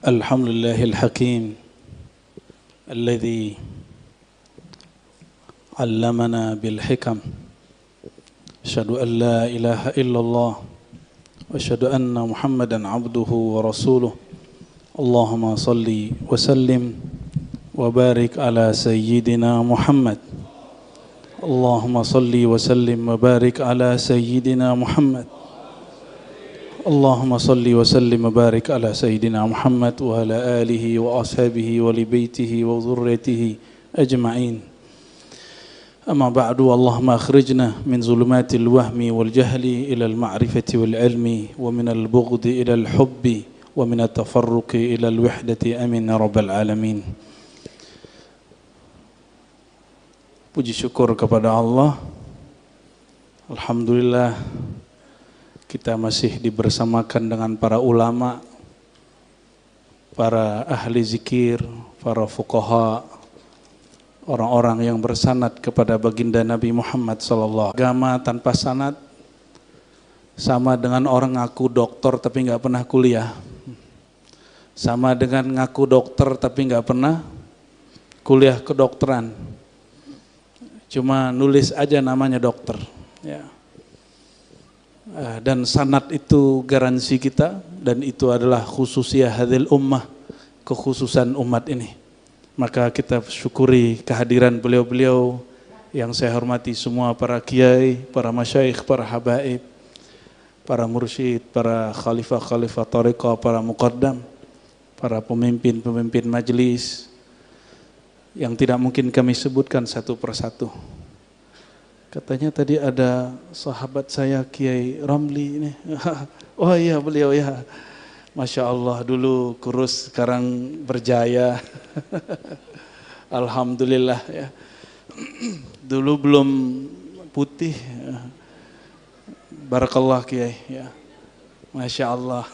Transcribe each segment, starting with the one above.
الحمد لله الحكيم الذي علمنا بالحكم أشهد أن لا إله إلا الله وأشهد أن محمدا عبده ورسوله اللهم صل وسلم وبارك على سيدنا محمد اللهم صل وسلم وبارك على سيدنا محمد اللهم صل وسلم وبارك على سيدنا محمد وعلى آله وأصحابه ولبيته وذريته أجمعين أما بعد اللهم أخرجنا من ظلمات الوهم والجهل إلى المعرفة والعلم ومن البغض إلى الحب ومن التفرق إلى الوحدة آمين يا رب العالمين. Puji syukur kepada Allah. Alhamdulillah kita masih dibersamakan dengan para ulama, para ahli zikir, para fuqaha, orang-orang yang bersanad kepada baginda Nabi Muhammad sallallahu alaihi wasallam. Agama tanpa sanad sama dengan orang ngaku dokter tapi nggak pernah kuliah. Sama dengan ngaku dokter tapi nggak pernah kuliah kedokteran. Cuma nulis aja namanya dokter. Ya. Dan sanad itu garansi kita dan itu adalah khususiyah hadil ummah, kekhususan umat ini. Maka kita syukuri kehadiran beliau-beliau yang saya hormati semua, para kiai, para masyayikh, para habaib, para mursyid, para khalifah-khalifah thariqah, para muqaddam, para pemimpin-pemimpin majlis yang tidak mungkin kami sebutkan satu persatu. Katanya tadi ada sahabat saya Kiai Ramli ini. Oh iya beliau ya. Masya Allah dulu kurus sekarang berjaya. Alhamdulillah ya. Dulu belum putih. Barakallah Kiai ya. Masya Allah.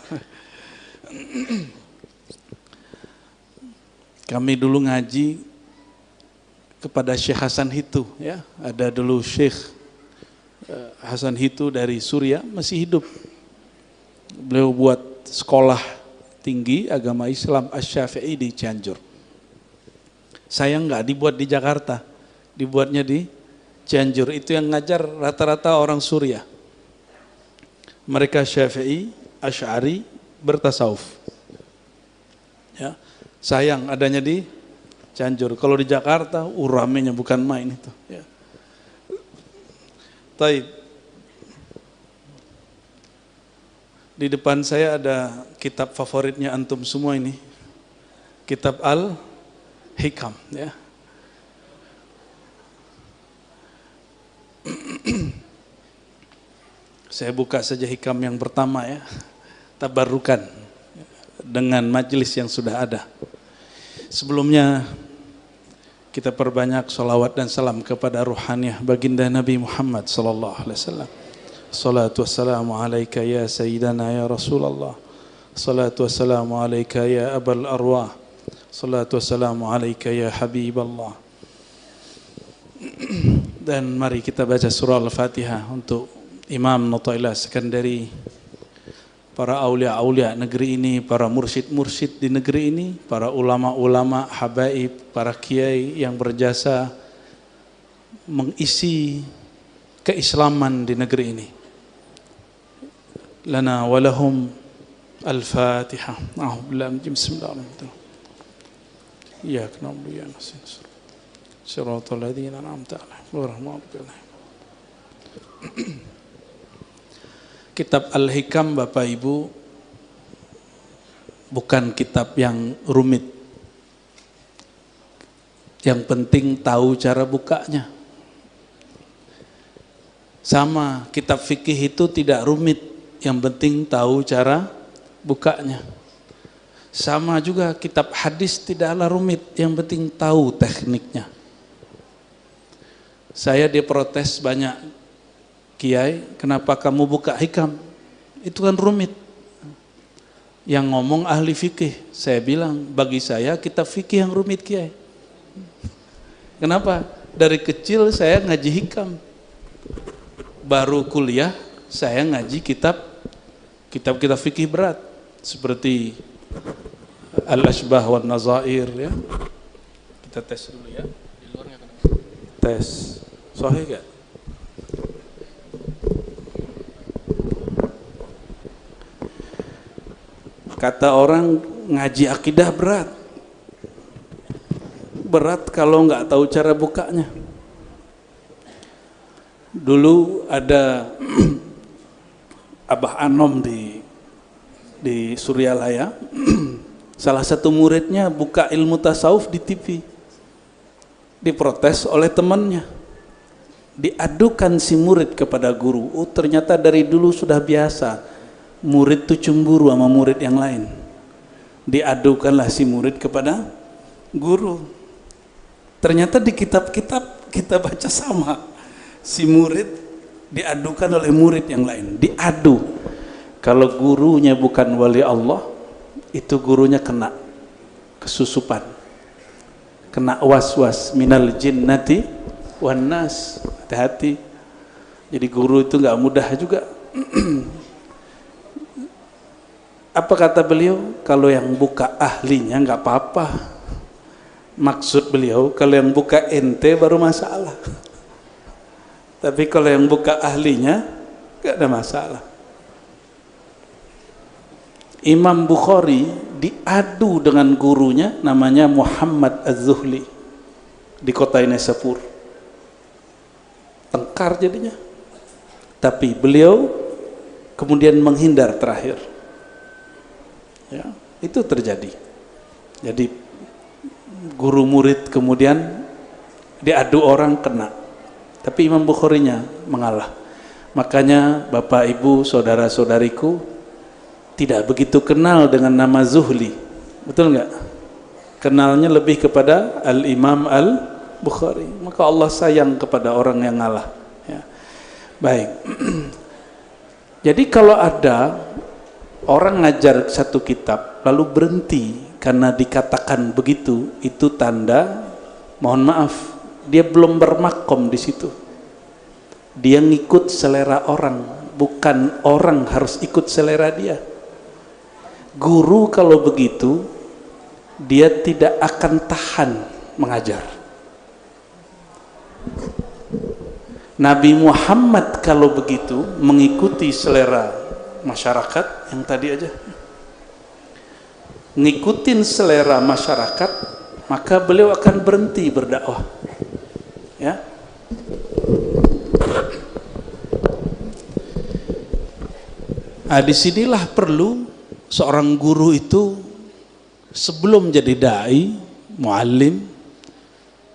Kami dulu ngaji kepada Syekh Hasan Hitu ya, ada dulu Syekh Hasan Hitu dari Suriah masih hidup. Beliau buat sekolah tinggi agama Islam Asy-Syafi'i di Cianjur. Sayang nggak dibuat di Jakarta, dibuatnya di Cianjur. Itu yang ngajar rata-rata orang Suriah. Mereka Syafi'i, Asy'ari, bertasawuf. Ya, sayang adanya di Cianjur. Kalau di Jakarta, ramenya bukan main itu. Ya. Taib. Di depan saya ada kitab favoritnya antum semua ini. Kitab Al-Hikam. Ya. Saya buka saja hikam yang pertama ya. Tabarrukan dengan majelis yang sudah ada. Sebelumnya kita perbanyak salawat dan salam kepada ruhaniyah baginda Nabi Muhammad sallallahu alaihi wasallam. Salatu wassalamu alaika ya sayyidana ya Rasulullah. Salatu wassalamu alaika ya abal arwah. Salatu wassalamu alaika ya habiballah. Dan mari kita baca surah Al-Fatihah untuk Imam Nataillah Sekandari, para aulia-aulia negeri ini, para mursyid-mursyid di negeri ini, para ulama-ulama, habaib, para kiai yang berjasa mengisi keislaman di negeri ini. Lana walahum al-Fatihah. Bismillahirrahmanirrahim. Iyyak na'budu wa iyyak nasta'in. Shiratal ladzina an'amta 'alaihim ghairil maghdubi 'alaihim. Kitab Al-Hikam Bapak Ibu bukan kitab yang rumit. Yang penting tahu cara bukanya. Sama kitab fikih itu tidak rumit, yang penting tahu cara bukanya. Sama juga kitab hadis tidaklah rumit, yang penting tahu tekniknya. Saya diprotes banyak, Kiai, kenapa kamu buka hikam? Itu kan rumit. Yang ngomong ahli fikih. Saya bilang, bagi saya kitab fikih yang rumit, Kiai. Kenapa? Dari kecil saya ngaji hikam. Baru kuliah, saya ngaji kitab fikih berat. Seperti al-ashbah wan nazair ya. Kita tes dulu ya. Di luar enggak kena. Tes. Sahih enggak? Kata orang ngaji akidah berat. Berat kalau nggak tahu cara bukanya. Dulu ada Abah Anom di Suryalaya. Salah satu muridnya buka ilmu tasawuf di TV. Diprotes oleh temannya. Diadukan si murid kepada guru. Oh, ternyata dari dulu sudah biasa murid itu cemburu sama murid yang lain. Diadukanlah si murid kepada guru. Ternyata di kitab-kitab kita baca sama. Si murid diadukan oleh murid yang lain. Diadu. Kalau gurunya bukan wali Allah, itu gurunya kena kesusupan. Kena was-was minal jinnati wan nas. Hati-hati. Jadi guru itu nggak mudah juga. Apa kata beliau? Kalau yang buka ahlinya nggak apa-apa. Maksud beliau kalau yang buka ente baru masalah. Tapi kalau yang buka ahlinya nggak ada masalah. Imam Bukhari diadu dengan gurunya namanya Muhammad Az-Zuhli di kota Nisapur. Tengkar jadinya. Tapi beliau kemudian menghindar terakhir. Ya, itu terjadi. Jadi guru murid kemudian diadu orang kena. Tapi Imam Bukharinya mengalah. Makanya Bapak Ibu saudara-saudariku tidak begitu kenal dengan nama Zuhli. Betul enggak? Kenalnya lebih kepada Al-Imam Al-Bukhari. Maka Allah sayang kepada orang yang ngalah. Ya. Baik. Jadi kalau ada orang ngajar satu kitab lalu berhenti karena dikatakan begitu, itu tanda mohon maaf dia belum bermakom di situ. Dia ngikut selera orang, bukan orang harus ikut selera dia. Guru kalau begitu dia tidak akan tahan mengajar. Nabi Muhammad kalau begitu mengikuti selera masyarakat yang tadi aja, ngikutin selera masyarakat, maka beliau akan berhenti berdakwah. Ya. Nah, disinilah perlu seorang guru itu sebelum jadi dai, muallim,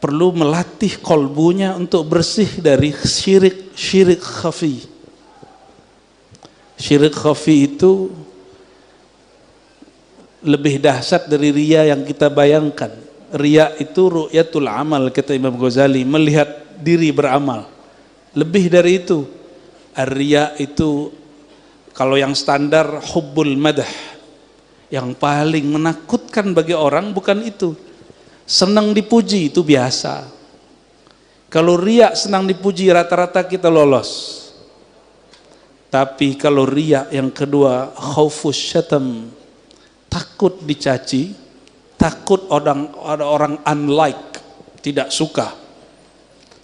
perlu melatih kolbunya untuk bersih dari syirik khafi. Syirik khafi itu lebih dahsyat dari riya yang kita bayangkan. Riya itu ru'yatul amal, kata Imam Ghazali, melihat diri beramal. Lebih dari itu. Riya itu kalau yang standar hubbul madah, yang paling menakutkan bagi orang bukan itu. Senang dipuji itu biasa. Kalau riya senang dipuji rata-rata kita lolos. Tapi kalau riya yang kedua, khaufus syatam, takut dicaci, takut ada orang unlike, tidak suka,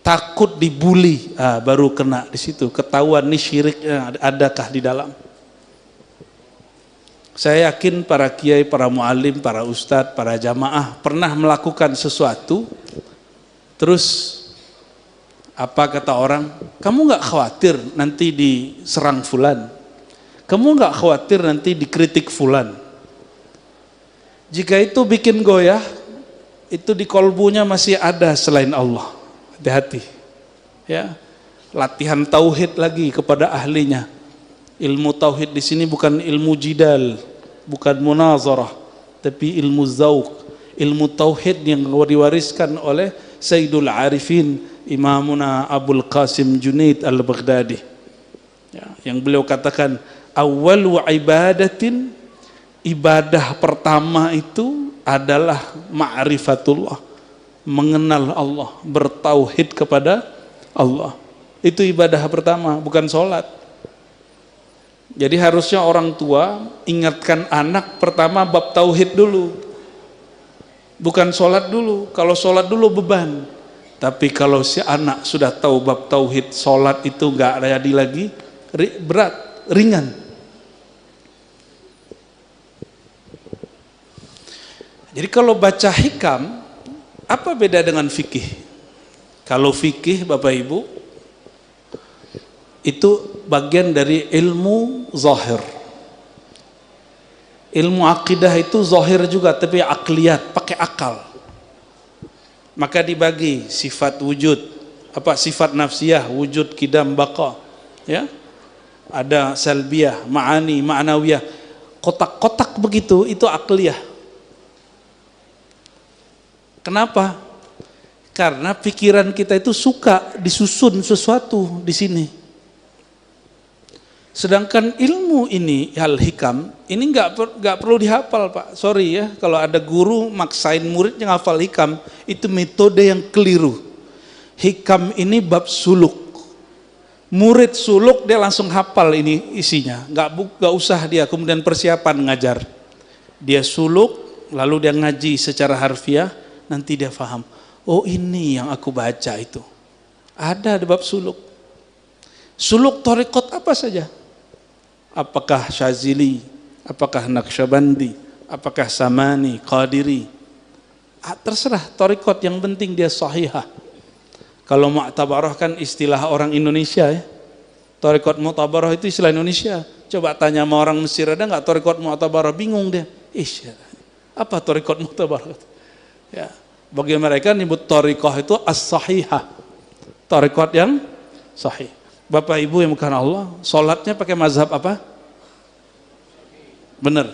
takut dibully, baru kena di situ, ketahuan nih syiriknya adakah di dalam. Saya yakin para kiai, para muallim, para ustadz, para jamaah pernah melakukan sesuatu, terus apa kata orang? Kamu nggak khawatir nanti diserang fulan? Kamu nggak khawatir nanti dikritik fulan? Jika itu bikin goyah, itu di kolbunya masih ada selain Allah. Hati-hati. Ya, latihan tauhid lagi kepada ahlinya. Ilmu tauhid di sini bukan ilmu jidal, bukan munazarah, tapi ilmu zauq, ilmu tauhid yang diwariskan oleh Sayyidul Arifin, Imamuna Abul Qasim Junaid Al-Baghdadi, ya, yang beliau katakan awwalu ibadatin, ibadah pertama itu adalah ma'rifatullah, mengenal Allah, bertauhid kepada Allah. Itu ibadah pertama, bukan sholat. Jadi harusnya orang tua ingatkan anak pertama bab tauhid dulu. Bukan sholat dulu. Kalau sholat dulu beban. Tapi kalau si anak sudah tahu bab tauhid, sholat itu nggak jadi lagi berat, ringan. Jadi kalau baca hikam, apa beda dengan fikih? Kalau fikih Bapak Ibu, itu bagian dari ilmu zahir. Ilmu akidah itu zahir juga, tapi akliyat, pakai akal. Maka dibagi sifat wujud, sifat nafsiyah, wujud, kidam, baqa, ya. Ada salbiyah, ma'ani, ma'nawiyah. Kotak-kotak begitu, itu akliyah. Kenapa? Karena pikiran kita itu suka disusun sesuatu di sini. Sedangkan ilmu ini, al-hikam, ini nggak perlu dihafal, Pak. Sorry ya, kalau ada guru maksain muridnya ngafal hikam, itu metode yang keliru. Hikam ini bab suluk. Murid suluk dia langsung hafal ini isinya, nggak usah dia kemudian persiapan ngajar. Dia suluk, lalu dia ngaji secara harfiah, nanti dia paham. Oh ini yang aku baca itu. Ada di bab suluk. Suluk thariqat apa saja? Apakah Syazili, apakah Naqsyabandi, apakah Samani, Qadiri, terserah thariqat, yang penting dia sahihah. Kalau mu'tabarah kan istilah orang Indonesia ya. Thariqat mu'tabarah itu istilah Indonesia. Coba tanya sama orang Mesir, ada nggak thariqat mu'tabarah? Bingung dia. Apa thariqat mu'tabarah? Ya, bagi mereka nyebut thariqah itu as-sahihah. Thariqat yang sahih. Bapak Ibu yang bukan Allah, sholatnya pakai mazhab apa? Bener?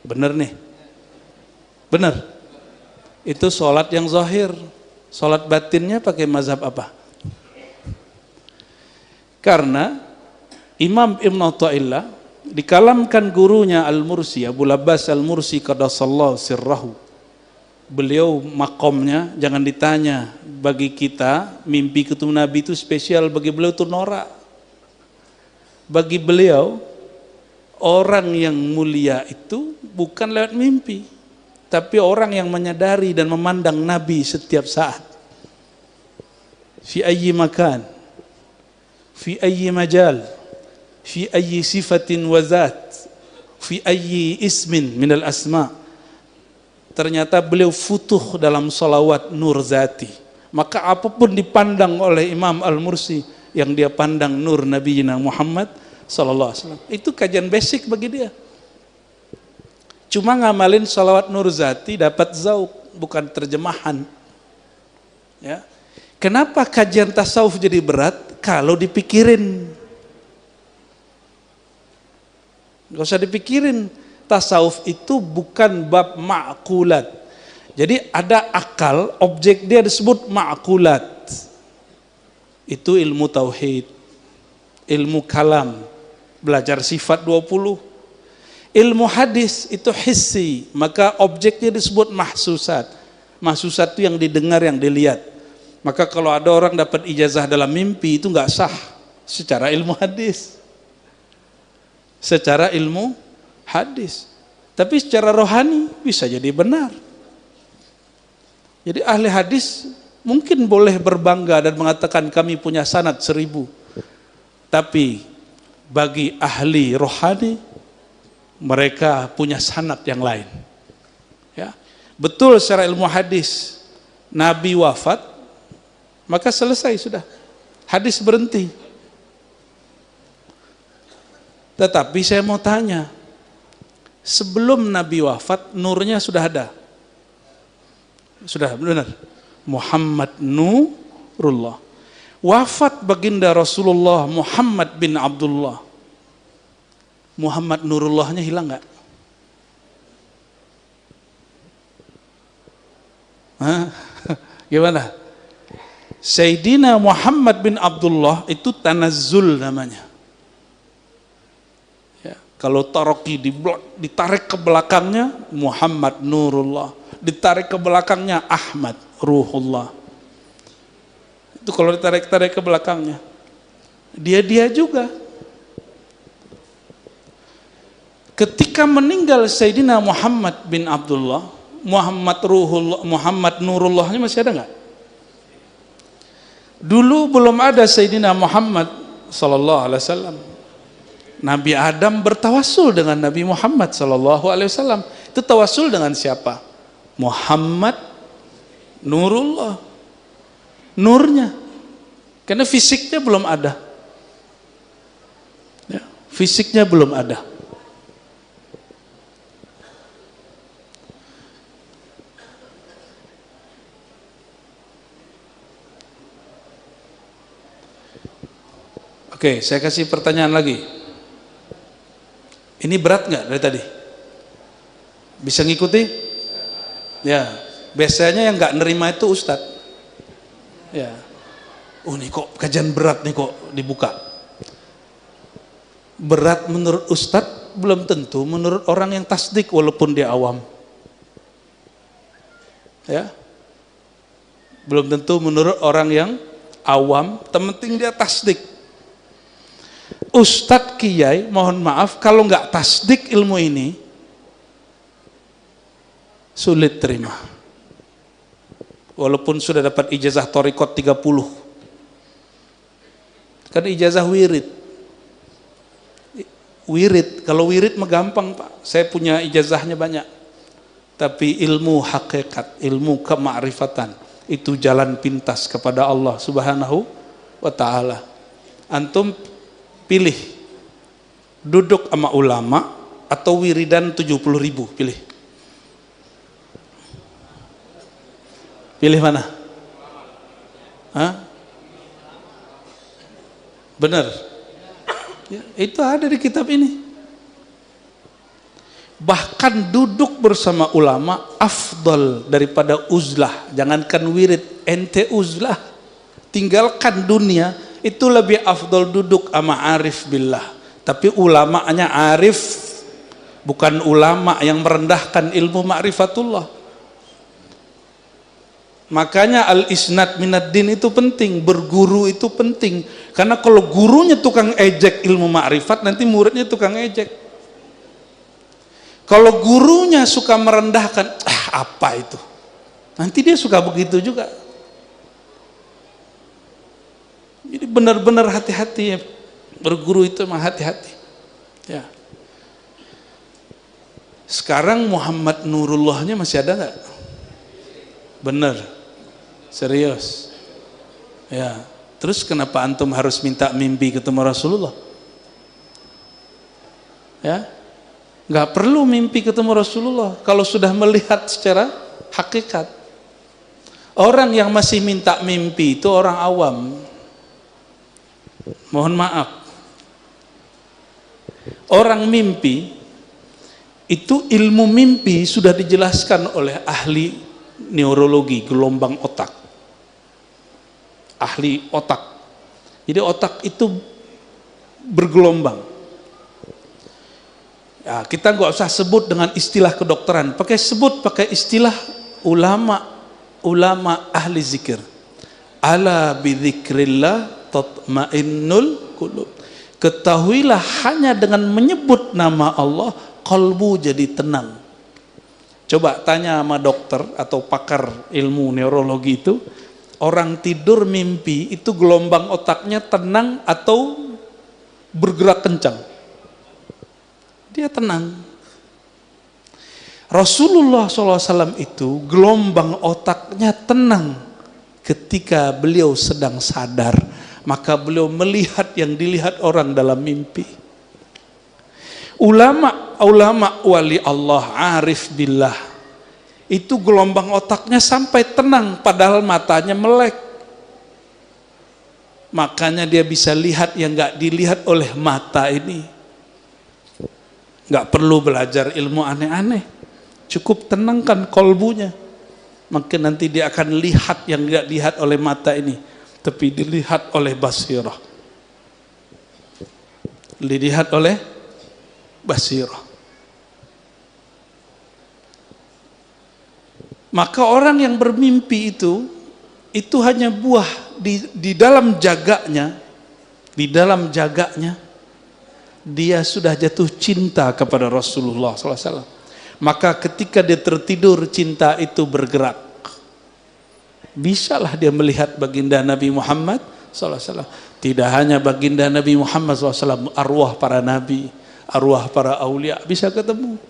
Bener nih? Bener? Itu sholat yang zahir. Sholat batinnya pakai mazhab apa? Karena Imam Ibn Athaillah dikalamkan gurunya Al-Mursi, Abu Abbas Al-Mursi qaddasallahu sirrahu. Beliau makomnya jangan ditanya. Bagi kita mimpi ketemu Nabi itu spesial, bagi beliau itu norak. Bagi beliau orang yang mulia itu bukan lewat mimpi, tapi orang yang menyadari dan memandang Nabi setiap saat. Fi ayyi makan, fi ayyi majal, fi ayyi sifatin wa zat, fi ayyi ismin minal asma'. Ternyata beliau futuh dalam salawat nur zati. Maka apapun dipandang oleh Imam Al-Mursi, yang dia pandang nur Nabi Muhammad sallallahu alaihi wasallam. Itu kajian basic bagi dia. Cuma ngamalin salawat nur zati dapat zauq, bukan terjemahan. Ya. Kenapa kajian tasawuf jadi berat? Kalau dipikirin. Gak usah dipikirin. Tasawuf itu bukan bab ma'kulat. Jadi ada akal, objek dia disebut ma'kulat. Itu ilmu tauhid, ilmu kalam, belajar sifat 20. Ilmu hadis itu hissi, maka objeknya disebut mahsusat. Mahsusat itu yang didengar, yang dilihat. Maka kalau ada orang dapat ijazah dalam mimpi, itu nggak sah secara ilmu hadis. Secara ilmu hadis. Tapi secara rohani bisa jadi benar. Jadi ahli hadis mungkin boleh berbangga dan mengatakan kami punya sanad 1000. Tapi bagi ahli rohani, mereka punya sanad yang lain. Ya. Betul secara ilmu hadis, Nabi wafat, maka selesai sudah. Hadis berhenti. Tetapi saya mau tanya, sebelum Nabi wafat, nurnya sudah ada? Sudah, benar. Muhammad Nurullah. Wafat baginda Rasulullah Muhammad bin Abdullah. Muhammad Nurullahnya hilang nggak? Gimana? Sayyidina Muhammad bin Abdullah itu tanazzul namanya. Ya, kalau taroki ditarik ke belakangnya Muhammad Nurullah, ditarik ke belakangnya Ahmad Ruhullah. Itu kalau ditarik-tarik ke belakangnya. Dia juga. Ketika meninggal Sayyidina Muhammad bin Abdullah, Muhammad Nurullahnya masih ada nggak? Dulu belum ada Sayyidina Muhammad sallallahu alaihi wasallam. Nabi Adam bertawassul dengan Nabi Muhammad sallallahu alaihi wasallam. Itu tawassul dengan siapa? Muhammad Nurullah. Nurnya. Karena fisiknya belum ada. Ya, fisiknya belum ada. Oke, saya kasih pertanyaan lagi. Ini berat nggak dari tadi? Bisa ngikuti? Ya, biasanya yang nggak nerima itu Ustadz. Ya, ini kok kajian berat nih kok dibuka. Berat menurut Ustadz belum tentu menurut orang yang tasdik walaupun dia awam. Ya, belum tentu menurut orang yang awam, penting dia tasdik. Ustadz Kiai, mohon maaf kalau nggak tasdik ilmu ini sulit terima. Walaupun sudah dapat ijazah thariqat 30. Kan ijazah wirid. Wirid, kalau wirid mah gampang Pak. Saya punya ijazahnya banyak. Tapi ilmu hakikat, ilmu kemakrifatan itu jalan pintas kepada Allah Subhanahu wa taala. Antum pilih duduk sama ulama atau wiridan 70.000, pilih. Pilih mana? Hah? Benar. Ya, itu ada di kitab ini. Bahkan duduk bersama ulama afdal daripada uzlah. Jangankan wirid, ente uzlah. Tinggalkan dunia. Itu lebih afdol duduk sama arif billah. Tapi ulamanya arif, bukan ulama yang merendahkan ilmu ma'rifatullah. Makanya al-isnad minad din itu penting, berguru itu penting. Karena kalau gurunya tukang ejek ilmu ma'rifat, nanti muridnya tukang ejek. Kalau gurunya suka merendahkan, apa itu? Nanti dia suka begitu juga. Jadi benar-benar hati-hati ya. Berguru itu mah hati-hati. Ya. Sekarang Muhammad Nurullahnya masih ada nggak? Benar. Serius. Ya. Terus kenapa antum harus minta mimpi ketemu Rasulullah? Ya. Nggak perlu mimpi ketemu Rasulullah kalau sudah melihat secara hakikat. Orang yang masih minta mimpi itu orang awam. Mohon maaf. Orang mimpi itu ilmu mimpi sudah dijelaskan oleh ahli neurologi, gelombang otak. Ahli otak. Jadi otak itu bergelombang. Ya, kita nggak usah sebut dengan istilah kedokteran, pakai istilah ulama ahli zikir. Ala bidzikrillah tatmainnul qulub. Ketahuilah hanya dengan menyebut nama Allah kalbu jadi tenang. Coba tanya sama dokter atau pakar ilmu neurologi itu, orang tidur mimpi itu gelombang otaknya tenang atau bergerak kencang? Dia tenang. Rasulullah SAW itu gelombang otaknya tenang ketika beliau sedang sadar. Maka beliau melihat yang dilihat orang dalam mimpi. Ulama wali Allah arif billah itu gelombang otaknya sampai tenang padahal matanya melek. Makanya dia bisa lihat yang gak dilihat oleh mata ini. Gak perlu belajar ilmu aneh-aneh, cukup tenangkan kolbunya, maka nanti dia akan lihat yang gak dilihat oleh mata ini, tapi dilihat oleh basirah. Dilihat oleh basirah. Maka orang yang bermimpi itu hanya buah di dalam jaganya, dia sudah jatuh cinta kepada Rasulullah SAW. Maka ketika dia tertidur, cinta itu bergerak. Bisalah dia melihat baginda Nabi Muhammad SAW. Tidak hanya baginda Nabi Muhammad SAW, arwah para nabi, arwah para aulia bisa ketemu.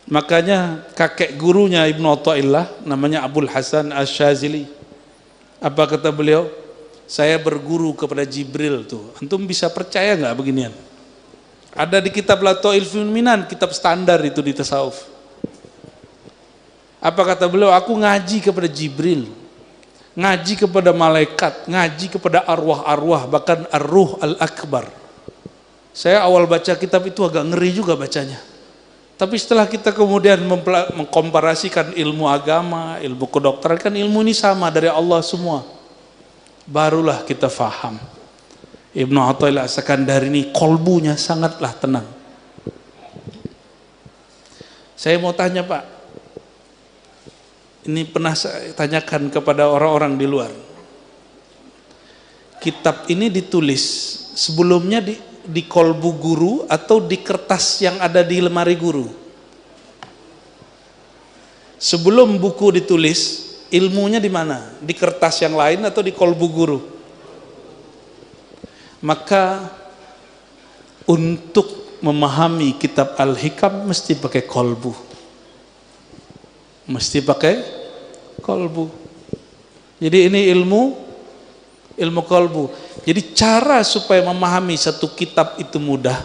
Makanya kakek gurunya Ibnu Athaillah namanya Abul Hasan Asy-Syadzili. Apa kata beliau? Saya berguru kepada Jibril tuh. Antum bisa percaya nggak beginian? Ada di kitab Lataiful Minan, kitab standar itu di tasawuf. Apa kata beliau? Aku ngaji kepada Jibril, ngaji kepada malaikat, ngaji kepada arwah-arwah, bahkan ar-ruh al-akbar. Saya awal baca kitab itu agak ngeri juga bacanya. Tapi setelah kita kemudian mengkomparasikan ilmu agama, ilmu kedokteran, kan ilmu ini sama dari Allah semua. Barulah kita faham. Ibnu Athaillah As-Sakandari ini kolbunya sangatlah tenang. Saya mau tanya Pak, ini pernah saya tanyakan kepada orang-orang di luar. Kitab ini ditulis sebelumnya di kolbu guru atau di kertas yang ada di lemari guru? Sebelum buku ditulis, ilmunya di mana? Di kertas yang lain atau di kolbu guru? Maka untuk memahami kitab Al-Hikam mesti pakai kolbu. Mesti pakai kolbu. Jadi ini ilmu kolbu. Jadi cara supaya memahami satu kitab itu mudah,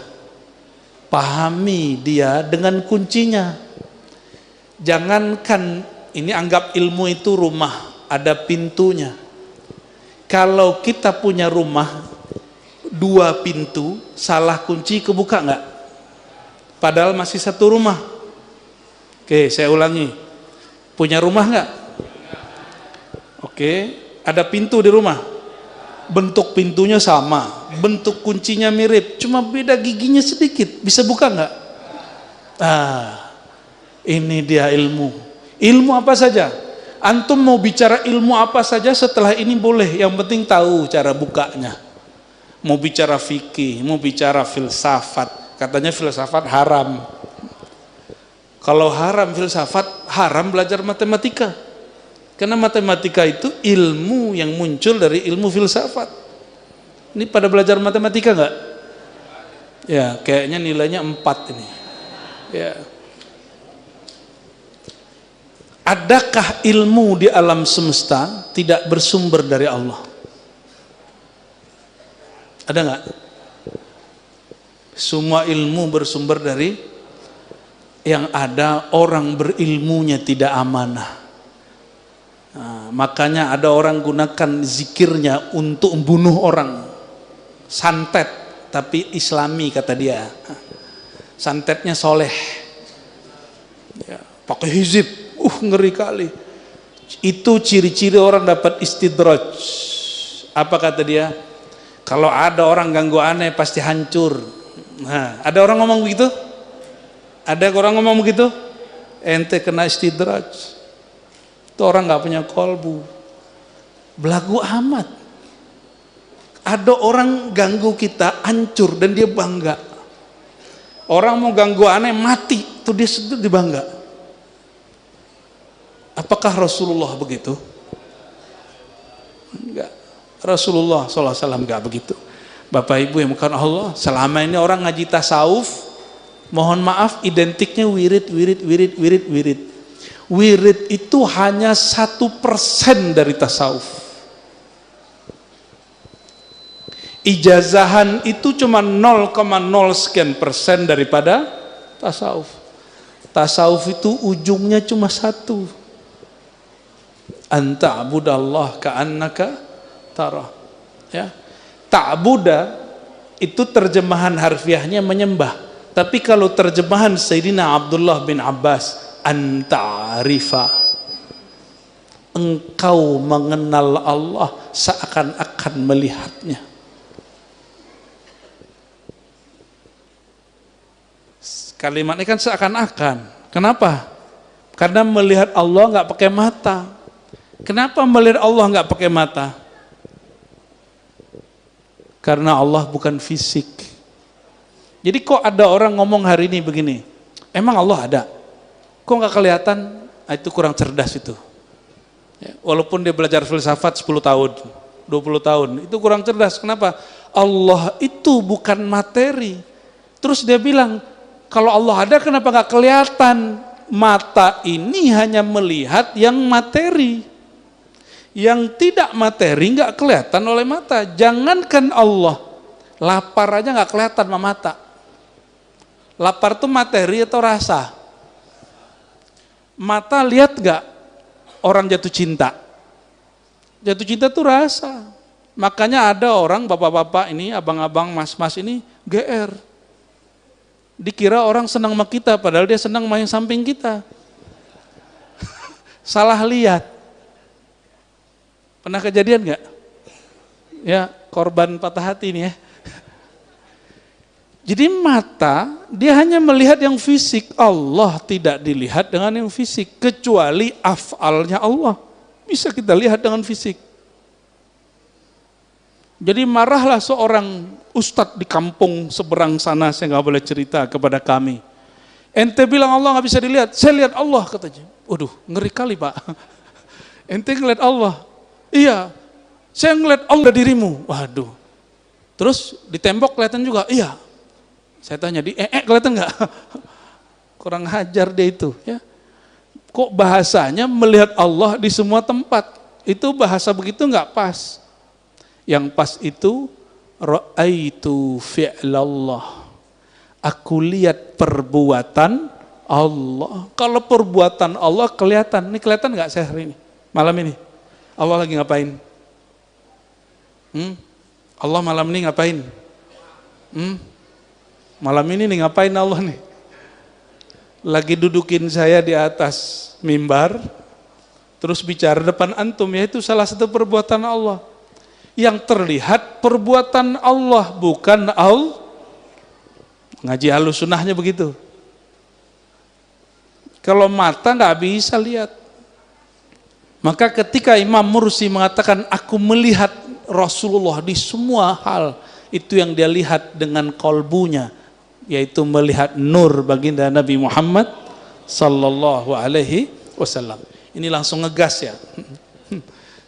pahami dia dengan kuncinya. Jangankan ini, anggap ilmu itu rumah, ada pintunya. Kalau kita punya rumah 2 pintu, salah kunci kebuka nggak? Padahal masih satu rumah. Oke, saya ulangi. Punya rumah nggak? Oke, ada pintu di rumah. Bentuk pintunya sama, bentuk kuncinya mirip, cuma beda giginya sedikit. Bisa buka nggak? Ini dia ilmu. Ilmu apa saja? Antum mau bicara ilmu apa saja setelah ini boleh, yang penting tahu cara bukanya. Mau bicara fikih, mau bicara filsafat, katanya filsafat haram. Kalau haram filsafat, haram belajar matematika. Karena matematika itu ilmu yang muncul dari ilmu filsafat. Ini pada belajar matematika nggak? Ya, kayaknya nilainya 4 ini. Ya. Adakah ilmu di alam semesta tidak bersumber dari Allah? Ada nggak? Semua ilmu bersumber dari yang ada. Orang berilmunya tidak amanah. Nah, makanya ada orang gunakan zikirnya untuk membunuh orang. Santet, tapi islami kata dia. Santetnya soleh. Ya, pakai hizib. Ngeri kali. Itu ciri-ciri orang dapat istidraj. Apa kata dia? Kalau ada orang ganggu aneh pasti hancur. Nah, ada orang ngomong begitu? Ada orang ngomong begitu? Ente kena istidraj. Itu orang nggak punya kolbu. Belagu amat. Ada orang ganggu kita hancur dan dia bangga. Orang mau ganggu aneh mati, tuh dia sedih, dia bangga. Apakah Rasulullah begitu? Enggak. Rasulullah SAW enggak begitu. Bapak Ibu yang bukan Allah, selama ini orang ngaji tasawuf, mohon maaf identiknya wirid. Wirid itu hanya 1% dari tasawuf. Ijazahan itu cuma 0,0 sekian persen daripada tasawuf. Tasawuf itu ujungnya cuma 1. Anta'budallah ka'annaka tarah. Ya. Ta'buda itu terjemahan harfiahnya menyembah. Tapi kalau terjemahan Sayyidina Abdullah bin Abbas, anta'rifa, engkau mengenal Allah seakan-akan melihatnya. Kalimat ini kan seakan-akan. Kenapa? Karena melihat Allah nggak pakai mata. Kenapa melihat Allah nggak pakai mata? Karena Allah bukan fisik. Jadi kok ada orang ngomong hari ini begini, Emang Allah ada? Kok nggak kelihatan? Nah, itu kurang cerdas itu. Ya, walaupun dia belajar filsafat 10 tahun, 20 tahun, itu kurang cerdas. Kenapa? Allah itu bukan materi. Terus dia bilang, kalau Allah ada kenapa nggak kelihatan? Mata ini hanya melihat yang materi. Yang tidak materi nggak kelihatan oleh mata. Jangankan Allah, lapar aja nggak kelihatan sama mata. Lapar itu materi atau rasa? Mata lihat nggak orang jatuh cinta? Jatuh cinta itu rasa. Makanya ada orang, bapak-bapak ini, abang-abang, mas-mas ini GR. Dikira orang senang sama kita, padahal dia senang main samping kita. Salah lihat. Pernah kejadian nggak? Ya, korban patah hati ini ya. Jadi mata, dia hanya melihat yang fisik. Allah tidak dilihat dengan yang fisik, kecuali af'alnya Allah. Bisa kita lihat dengan fisik. Jadi marahlah seorang ustadz di kampung seberang sana, saya nggak boleh cerita kepada kami. Ente bilang Allah nggak bisa dilihat, saya lihat Allah katanya. Waduh, ngeri kali Pak. Ente ngeliat Allah? Iya, saya ngeliat Allah dirimu. Waduh. Terus di tembok kelihatan juga? Iya. Saya tanya, di kelihatan nggak? Kurang hajar dia itu. Ya. Kok bahasanya melihat Allah di semua tempat? Itu bahasa begitu nggak pas. Yang pas itu ra'aitu fi'lallah. Aku lihat perbuatan Allah. Kalau perbuatan Allah kelihatan. Ini kelihatan nggak saya hari ini? Malam ini? Allah lagi ngapain? Allah malam ini ngapain? Malam ini nih ngapain Allah nih? Lagi dudukin saya di atas mimbar, terus bicara depan antum, ya itu salah satu perbuatan Allah. Yang terlihat perbuatan Allah, bukan Allah. Ngaji halus sunnahnya begitu. Kalau mata nggak bisa lihat. Maka ketika Imam Mursi mengatakan, aku melihat Rasulullah di semua hal, itu yang dia lihat dengan kolbunya, yaitu melihat nur baginda Nabi Muhammad sallallahu alaihi wasallam. Ini langsung ngegas ya.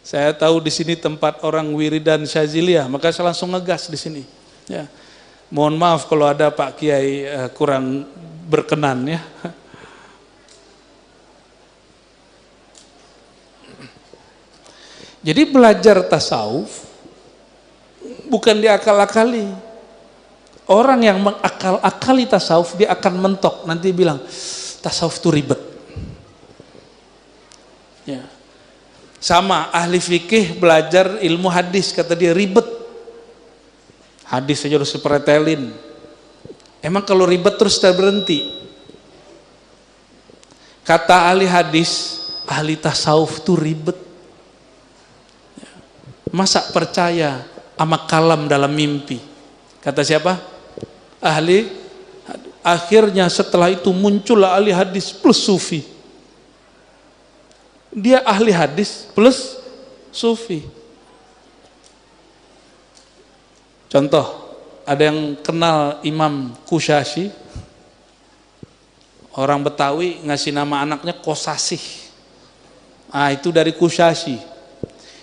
Saya tahu di sini tempat orang wiridan Syaziliyah, maka saya langsung ngegas di sini. Ya. Mohon maaf kalau ada Pak Kiai kurang berkenan ya. Jadi belajar tasawuf bukan diakal-akali. Orang yang mengakal-akali tasawuf dia akan mentok, nanti bilang tasawuf itu ribet. Ya. Sama ahli fikih belajar ilmu hadis, kata dia ribet. Hadis saja harus dipretelin. Emang kalau ribet terus tak berhenti? Kata ahli hadis, ahli tasawuf itu ribet. Masa percaya sama kalam dalam mimpi? Kata siapa? Ahli. Akhirnya setelah itu muncullah ahli hadis plus sufi. Dia ahli hadis plus sufi. Contoh, ada yang kenal Imam Kusyasy? Orang Betawi ngasih nama anaknya Kosasih. Ah, itu dari Kusyasy.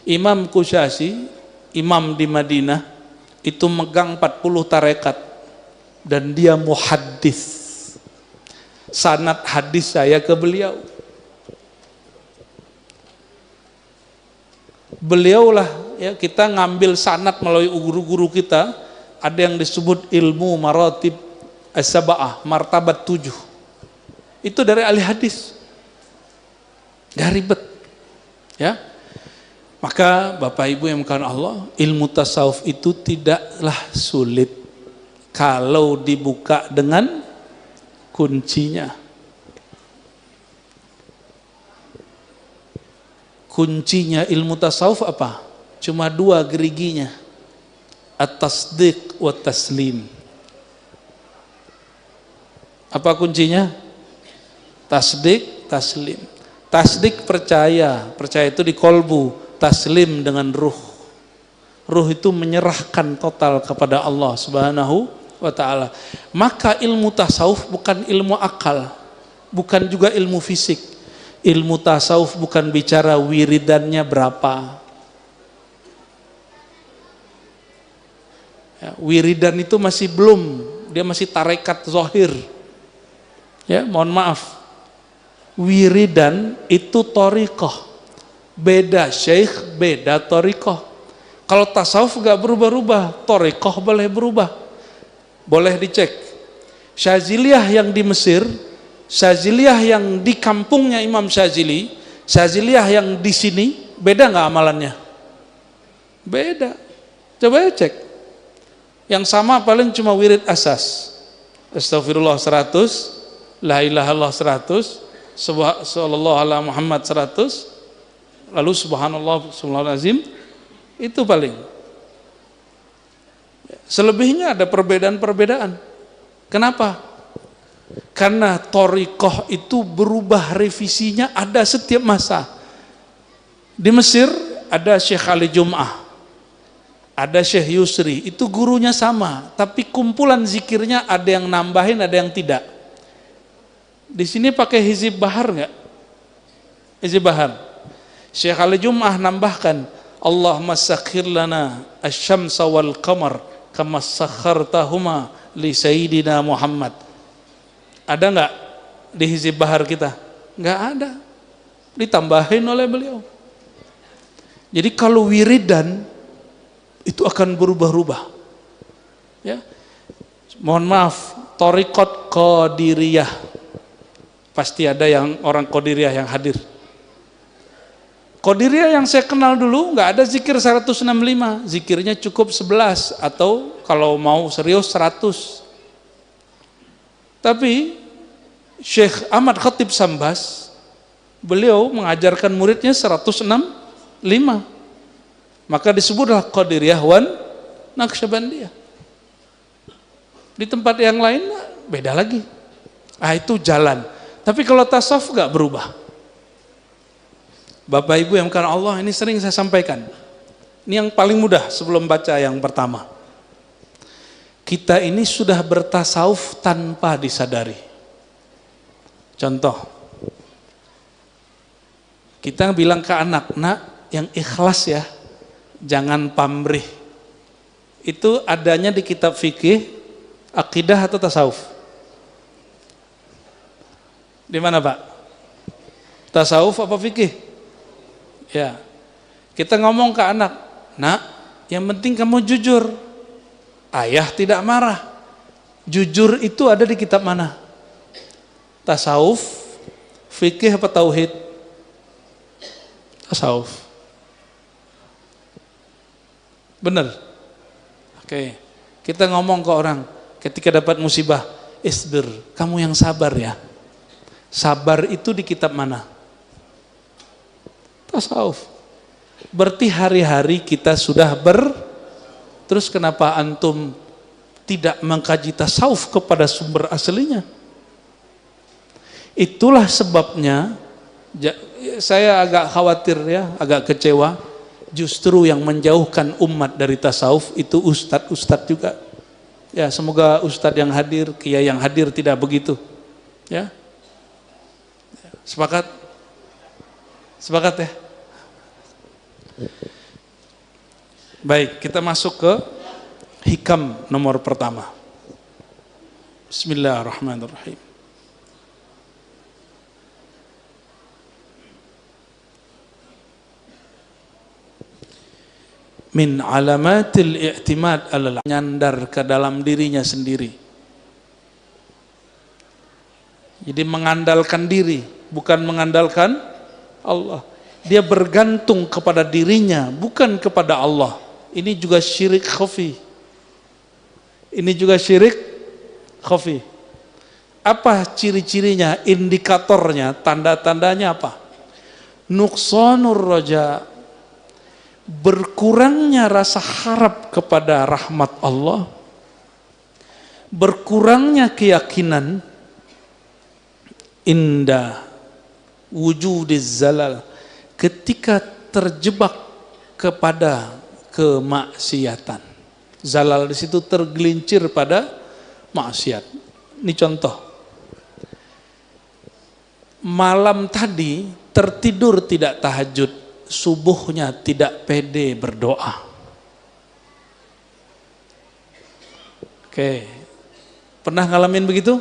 Imam Kusyasy, imam di Madinah, itu megang 40 tarekat dan dia muhaddis. Sanad hadis saya ke beliau. Beliaulah ya, kita ngambil sanad melalui guru-guru kita, ada yang disebut ilmu maratib as-sab'ah, martabat 7. Itu dari ahli hadis. Gak ribet. Ya. Maka Bapak Ibu yang mengasihi Allah, ilmu tasawuf itu tidaklah sulit kalau dibuka dengan kuncinya. Kuncinya ilmu tasawuf apa? Cuma 2 geriginya. At-tasdiq wa taslim. Apa kuncinya? Tasdiq, taslim. Tasdiq percaya, percaya itu di kolbu, taslim dengan ruh. Ruh itu menyerahkan total kepada Allah Subhanahu wa ta'ala. Maka ilmu tasawuf bukan ilmu akal, bukan juga ilmu fisik. Ilmu tasawuf bukan bicara wiridannya berapa. Ya, wiridan itu masih belum, dia masih tarekat zahir. Ya, mohon maaf. Wiridan itu thariqah. Beda syekh, beda thariqah. Kalau tasawuf gak berubah-ubah, thariqah boleh berubah. Boleh dicek. Syaziliyah yang di Mesir, Syaziliyah yang di kampungnya Imam Syazili, Syaziliyah yang di sini, beda nggak amalannya? Beda. Coba ya cek. Yang sama paling cuma wirid asas. Astagfirullah 100, la ilaha illallah 100, sallallahu ala Muhammad 100, lalu subhanallah subhanallazim, itu paling. Selebihnya ada perbedaan-perbedaan. Kenapa? Karena thariqah itu berubah, revisinya ada setiap masa. Di Mesir ada Syekh Ali Jum'ah, ada Syekh Yusri, itu gurunya sama, tapi kumpulan zikirnya ada yang nambahin, ada yang tidak. Di sini pakai hizib bahar nggak? Hizib bahar. Syekh Ali Jum'ah nambahkan, Allahumma sakhir lana asy-syamsa wal qamar kama sakhartahuma li sayyidina Muhammad. Ada nggak di hizib bahar kita? Nggak ada. Ditambahin oleh beliau. Jadi kalau wiridan itu akan berubah-ubah. Ya. Mohon maaf, thariqat Qadiriyah. Pasti ada yang orang Qadiriyah yang hadir. Qadiriyah yang saya kenal dulu nggak ada zikir 165, zikirnya cukup 11 atau kalau mau serius 100. Tapi Syekh Ahmad Khatib Sambas, beliau mengajarkan muridnya 165. Maka disebutlah Qadiriyah wan Naqsyabandiyah. Di tempat yang lain beda lagi. Ah, itu jalan. Tapi kalau tasawuf gak berubah. Bapak Ibu yang karena Allah, ini sering saya sampaikan. Ini yang paling mudah sebelum baca yang pertama. Kita ini sudah bertasawuf tanpa disadari. Contoh, kita bilang ke anak, nak yang ikhlas ya, jangan pamrih. Itu adanya di kitab fikih, akidah atau tasawuf? Di mana Pak? Tasawuf apa fikih? Ya, kita ngomong ke anak, nak yang penting kamu jujur. Ayah tidak marah. Jujur itu ada di kitab mana? Tasawuf, fikih apa tauhid? Tasawuf. Benar? Oke. Kita ngomong ke orang ketika dapat musibah, isbir, kamu yang sabar ya. Sabar itu di kitab mana? Tasawuf. Berarti hari-hari kita sudah terus kenapa antum tidak mengkaji tasawuf kepada sumber aslinya? Itulah sebabnya saya agak khawatir ya, agak kecewa. Justru yang menjauhkan umat dari tasawuf itu ustadz-ustadz juga. Ya, semoga ustadz yang hadir, kiai yang hadir tidak begitu. Ya. Sepakat? Sepakat ya? Baik, kita masuk ke hikam nomor pertama. Bismillahirrahmanirrahim. Min alamatil i'timad alal, nyandar ke dalam dirinya sendiri. Jadi mengandalkan diri, bukan mengandalkan Allah. Dia bergantung kepada dirinya, bukan kepada Allah. Ini juga syirik khafi. Ini juga syirik khafi. Apa ciri-cirinya, indikatornya, tanda-tandanya apa? Nuqsanur raja, berkurangnya rasa harap kepada rahmat Allah, berkurangnya keyakinan, indah wujudiz zalal, ketika terjebak kepada kemaksiatan. Zalal di situ tergelincir pada maksiat. Ini contoh. Malam tadi tertidur tidak tahajud, subuhnya tidak pede berdoa. Oke, pernah ngalamin begitu?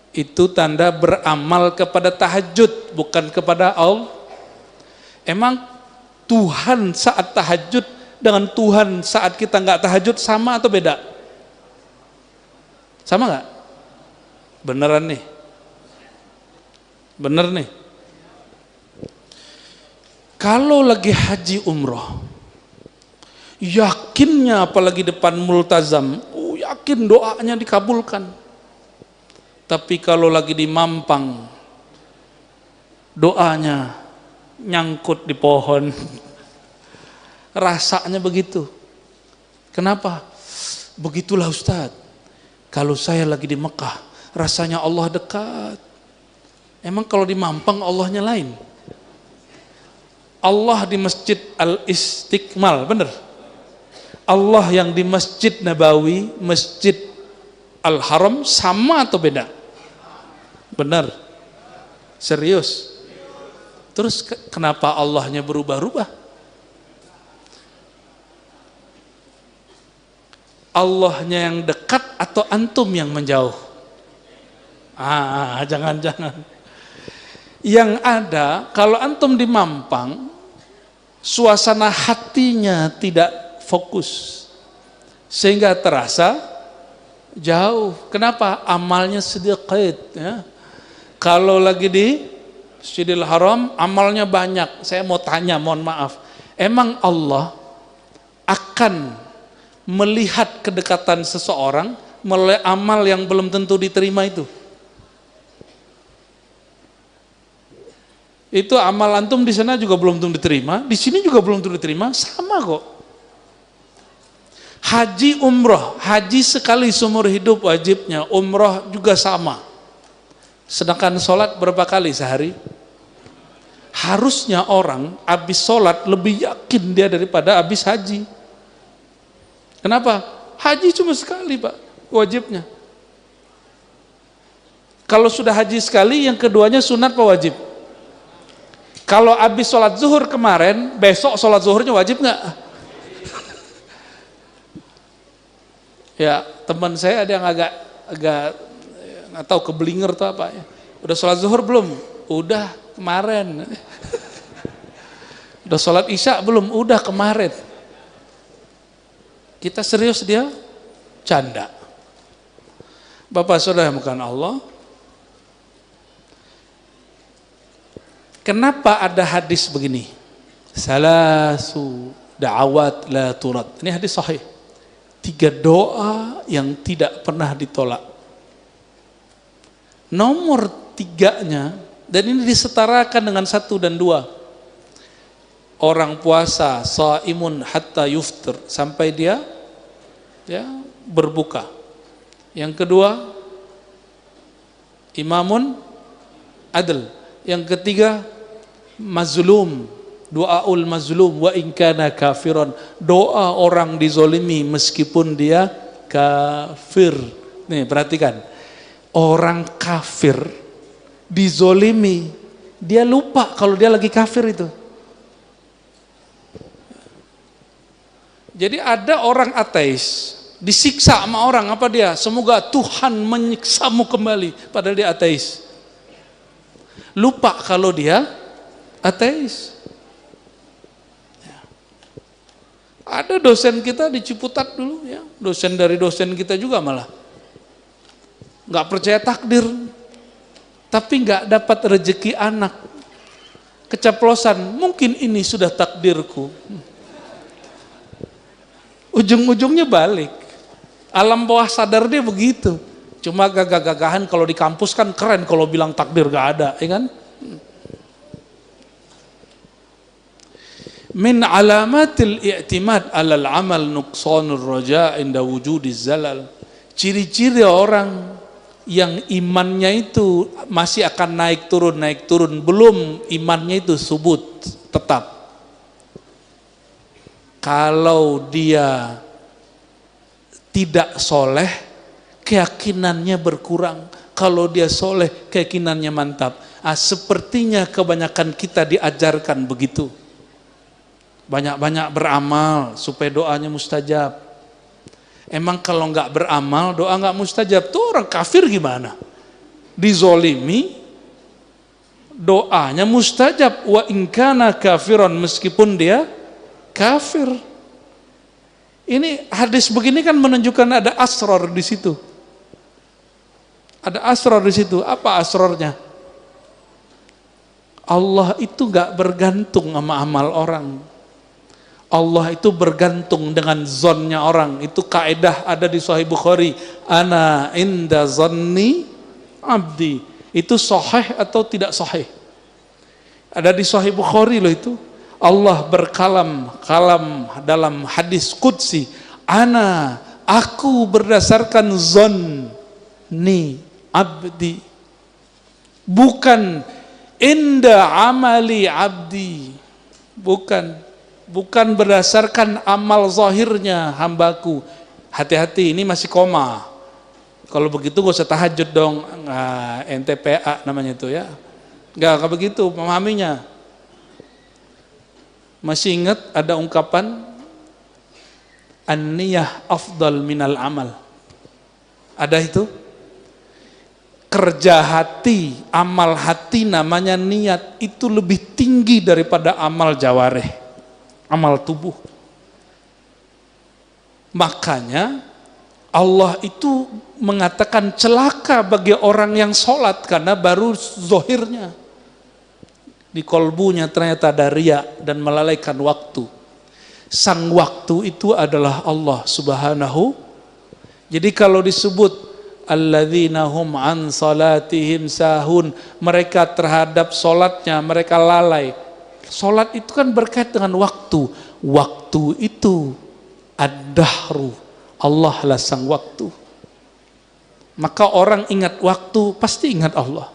Itu tanda beramal kepada tahajud, bukan kepada Allah. Emang Tuhan saat tahajud dengan Tuhan saat kita nggak tahajud sama atau beda? Sama nggak? Beneran nih? Bener nih. Kalau lagi haji umroh, yakinnya apalagi depan multazam, yakin doanya dikabulkan. Tapi kalau lagi di Mampang, doanya nyangkut di pohon. Rasanya begitu. Kenapa? Begitulah Ustaz. Kalau saya lagi di Mekah, rasanya Allah dekat. Emang kalau di Mampang Allahnya lain? Allah di Masjid Al-Istiqmal, benar? Allah yang di Masjid Nabawi, Masjid Al-Haram sama atau beda? Benar? Serius? Terus kenapa Allahnya berubah-ubah? Allahnya yang dekat atau antum yang menjauh? Jangan-jangan. Yang ada, kalau antum di Mampang, suasana hatinya tidak fokus, sehingga terasa jauh. Kenapa? Amalnya sedikit. Ya. Kalau lagi di Masjidil Haram, amalnya banyak. Saya mau tanya, mohon maaf, emang Allah akan melihat kedekatan seseorang melalui amal yang belum tentu diterima itu? Itu amal antum di sana juga belum tentu diterima, di sini juga belum tentu diterima, sama kok. Haji umroh, haji sekali seumur hidup wajibnya, umroh juga sama. Sedangkan sholat berapa kali sehari? Harusnya orang habis sholat lebih yakin dia daripada habis haji. Kenapa? Haji cuma sekali Pak, wajibnya. Kalau sudah haji sekali, yang keduanya sunat apa wajib? Kalau habis sholat zuhur kemarin, besok sholat zuhurnya wajib nggak? Ya, teman saya ada yang agak nggak tahu keblinger atau apa ya. Udah sholat zuhur belum? Udah kemarin. Udah sholat isya belum? Udah kemarin. Kita serius, dia canda. Bapak saudara bukan Allah. Kenapa ada hadis begini? Salasu da'awat la turad. Ini hadis sahih. 3 doa yang tidak pernah ditolak. Nomor 3-nya, dan ini disetarakan dengan 1 dan 2. Orang puasa, shaimun hatta yuftir, sampai dia berbuka. Yang kedua, imamun adl. Yang ketiga, mazlum, doaul mazlum wa in kana kafiron, doa orang dizolimi meskipun dia kafir. Nih perhatikan, orang kafir dizolimi, dia lupa kalau dia lagi kafir itu. Jadi ada orang ateis disiksa sama orang, apa dia? Semoga Tuhan menyiksamu kembali, padahal dia ateis. Lupa kalau dia ateis. Ya. Ada dosen kita di Ciputat dulu, ya, dosen dari dosen kita juga malah nggak percaya takdir, tapi nggak dapat rezeki anak, keceplosan, mungkin ini sudah takdirku. Ujung-ujungnya balik. Alam bawah sadar dia begitu. Cuma gagah-gagahan kalau di kampus kan keren kalau bilang takdir gak ada, ya kan? Min alamatil i'timad alal amal nuqsanur raja' inda wujudiz zalal. Ciri-ciri orang yang imannya itu masih akan naik turun, belum imannya itu subut, tetap. Kalau dia tidak soleh, keyakinannya berkurang. Kalau dia soleh, keyakinannya mantap. Sepertinya kebanyakan kita diajarkan begitu. Banyak-banyak beramal supaya doanya mustajab. Emang kalau nggak beramal, doa nggak mustajab. Tuh orang kafir gimana? Dizolimi, doanya mustajab. Wa in kana kafiron, meskipun dia kafir. Ini hadis begini kan menunjukkan ada asrar di situ. Ada asrar di situ. Apa asrarnya? Allah itu nggak bergantung sama amal orang. Allah itu bergantung dengan zonnya orang. Itu kaidah ada di Sahih Bukhari. Ana inda zanni abdi. Itu sahih atau tidak sahih? Ada di Sahih Bukhari loh itu. Allah berkalam dalam hadis qudsi. Aku berdasarkan zanni abdi. Bukan inda amali abdi. Bukan berdasarkan amal zahirnya hambaku. Hati-hati, ini masih koma. Kalau begitu gak usah tahajud dong. NTPA namanya itu ya. Gak begitu memahaminya. Masih ingat ada ungkapan an-niyah afdal minal amal. Ada itu? Kerja hati, amal hati namanya niat, itu lebih tinggi daripada amal jawareh. Amal tubuh. Makanya Allah itu mengatakan celaka bagi orang yang sholat karena baru zohirnya. Di kolbunya ternyata ada riya dan melalaikan waktu. Sang waktu itu adalah Allah Subhanahu. Jadi kalau disebut alladzina hum an salatihim sahun, mereka terhadap sholatnya mereka lalai. Sholat itu kan berkait dengan waktu. Waktu itu ad-dahru. Allah lah sang waktu. Maka orang ingat waktu pasti ingat Allah.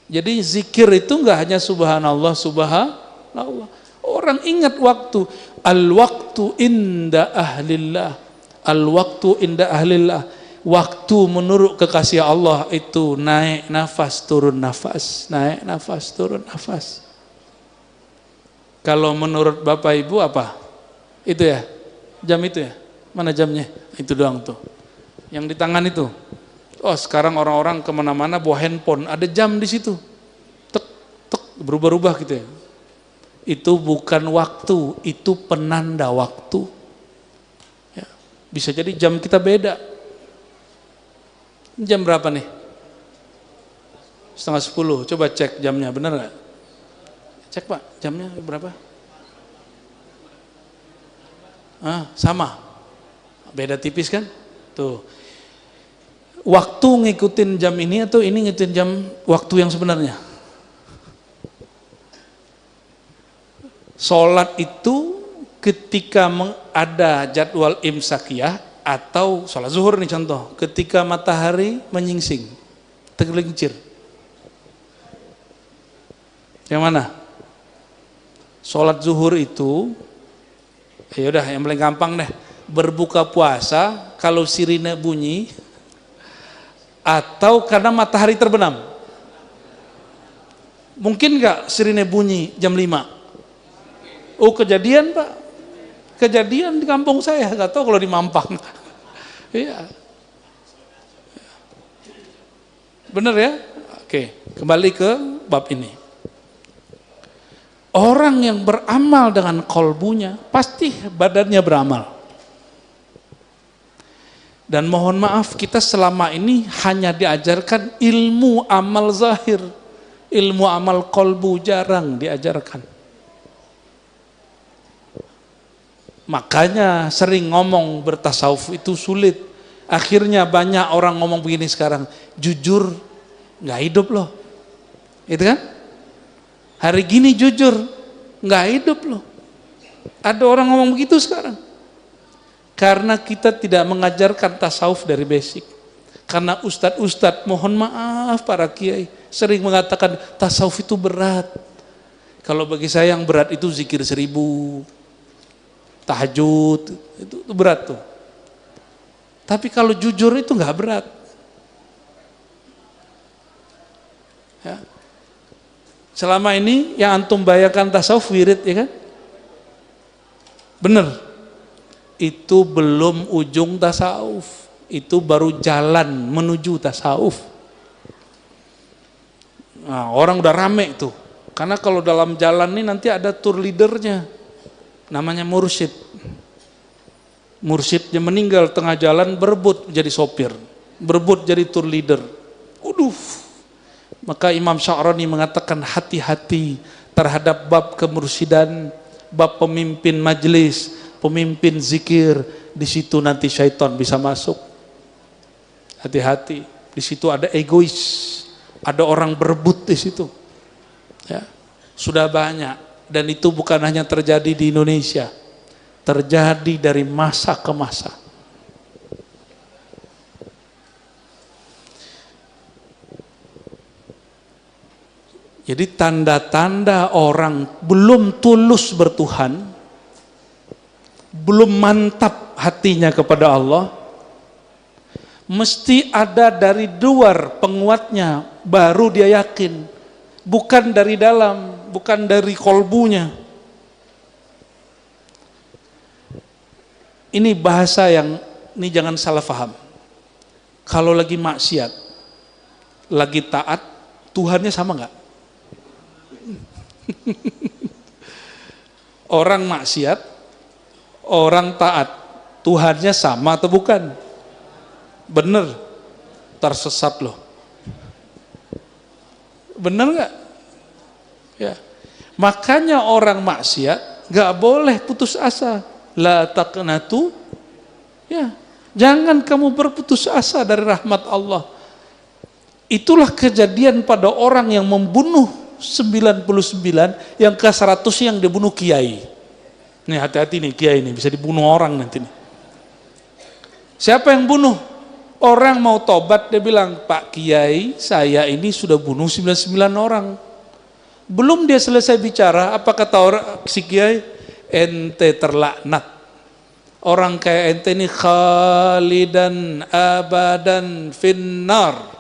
Jadi zikir itu enggak hanya subhanallah, subhanallah. Orang ingat waktu. Al-waktu inda ahlillah. Al-waktu inda ahlillah. Waktu menurut kekasih Allah itu naik nafas, turun nafas. Naik nafas, turun nafas. Kalau menurut Bapak Ibu apa? Itu ya? Jam itu ya? Mana jamnya? Itu doang tuh. Yang di tangan itu. Oh sekarang orang-orang kemana-mana bawa handphone. Ada jam di situ. Tek, tek, berubah-ubah gitu ya. Itu bukan waktu. Itu penanda waktu. Ya. Bisa jadi jam kita beda. Jam berapa nih? 9:30. Coba cek jamnya, benar nggak? Cek Pak, jamnya berapa? Sama. Beda tipis kan? Tuh. Waktu ngikutin jam ini atau ini ngikutin jam waktu yang sebenarnya? Sholat itu ketika ada jadwal imsakiyah atau sholat zuhur nih contoh, ketika matahari menyingsing, tergelincir. Yang mana? Sholat zuhur itu, ya udah yang paling gampang deh, berbuka puasa kalau sirine bunyi, atau karena matahari terbenam. Mungkin nggak sirine bunyi jam 5? Oh kejadian Pak, kejadian di kampung saya, nggak tahu kalau di Mampang. Iya, bener ya. Oke, kembali ke bab ini. Orang yang beramal dengan kolbunya pasti badannya beramal. Dan mohon maaf, kita selama ini hanya diajarkan ilmu amal zahir, ilmu amal kolbu jarang diajarkan. Makanya sering ngomong bertasawuf itu sulit. Akhirnya banyak orang ngomong begini sekarang, jujur nggak hidup loh, itu kan? Hari gini jujur nggak hidup loh. Ada orang ngomong begitu sekarang. Karena kita tidak mengajarkan tasawuf dari basic. Karena ustadz-ustadz, mohon maaf para kiai, sering mengatakan tasawuf itu berat. Kalau bagi saya yang berat itu zikir 1000, tahajud, itu berat tuh. Tapi kalau jujur itu nggak berat. Ya. Selama ini yang antum bayangkan tasawuf wirid, ya kan? Bener. Itu belum ujung tasawuf. Itu baru jalan menuju tasawuf. Nah, orang udah rame tuh. Karena kalau dalam jalan ini nanti ada tour leadernya. Namanya mursyid. Mursyidnya meninggal tengah jalan, berebut jadi sopir. Berebut jadi tour leader. Waduh. Maka Imam Sya'rani mengatakan hati-hati terhadap bab kemursidan, bab pemimpin majlis, pemimpin zikir. Di situ nanti syaitan bisa masuk. Hati-hati. Di situ ada egois. Ada orang berebut di situ, ya, sudah banyak, dan itu bukan hanya terjadi di Indonesia, terjadi dari masa ke masa. Jadi tanda-tanda orang belum tulus bertuhan, belum mantap hatinya kepada Allah, mesti ada dari luar penguatnya, baru dia yakin. Bukan dari dalam, bukan dari kolbunya. Ini bahasa yang, ini jangan salah paham. Kalau lagi maksiat, lagi taat, Tuhannya sama nggak? Orang maksiat, orang taat, Tuhannya sama atau bukan? Bener, tersesat loh. Bener nggak? Ya. Makanya orang maksiat nggak boleh putus asa. La taqnatu. Ya. Jangan kamu berputus asa dari rahmat Allah. Itulah kejadian pada orang yang membunuh 99, yang ke 100 yang dibunuh kiai. Nih hati-hati nih, kiai nih bisa dibunuh orang nanti nih. Siapa yang bunuh? Orang mau tobat, dia bilang, Pak Kiai, saya ini sudah bunuh 99 orang. Belum dia selesai bicara, apa kata orang si Kiai? Ente terlaknat. Orang kayak ente ini khalidan abadan finnar.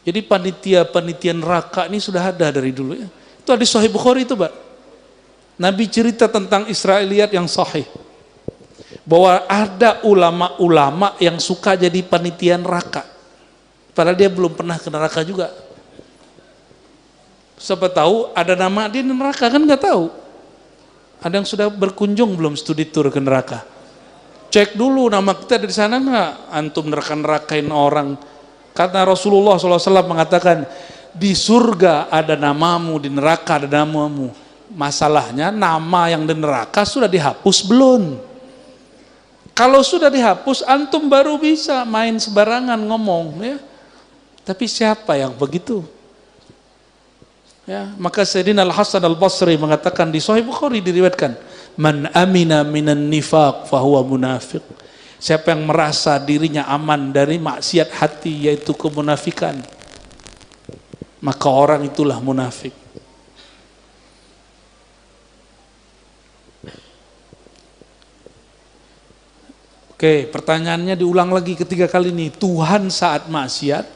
Jadi panitia neraka ini sudah ada dari dulu ya. Itu hadis Sahih Bukhari itu, Pak. Nabi cerita tentang Israiliyat yang sahih. Bahwa ada ulama-ulama yang suka jadi panitia neraka, padahal dia belum pernah ke neraka juga. Siapa tahu ada nama dia di neraka, kan nggak tahu. Ada yang sudah berkunjung belum studi tour ke neraka? Cek dulu nama kita ada di sana nggak? Antum neraka-nerakain orang. Kata Rasulullah SAW mengatakan, di surga ada namamu, di neraka ada namamu. Masalahnya nama yang di neraka sudah dihapus belum? Kalau sudah dihapus, antum baru bisa main sembarangan ngomong, ya. Tapi siapa yang begitu? Ya, maka Sayyidina Al-Hasan Al-Basri mengatakan di Sahih Bukhari diriwayatkan, man amina minan nifaq fahuwa munafiq. Siapa yang merasa dirinya aman dari maksiat hati, yaitu kemunafikan, maka orang itulah munafik. Oke, pertanyaannya diulang lagi ketiga kali nih. Tuhan saat maksiat,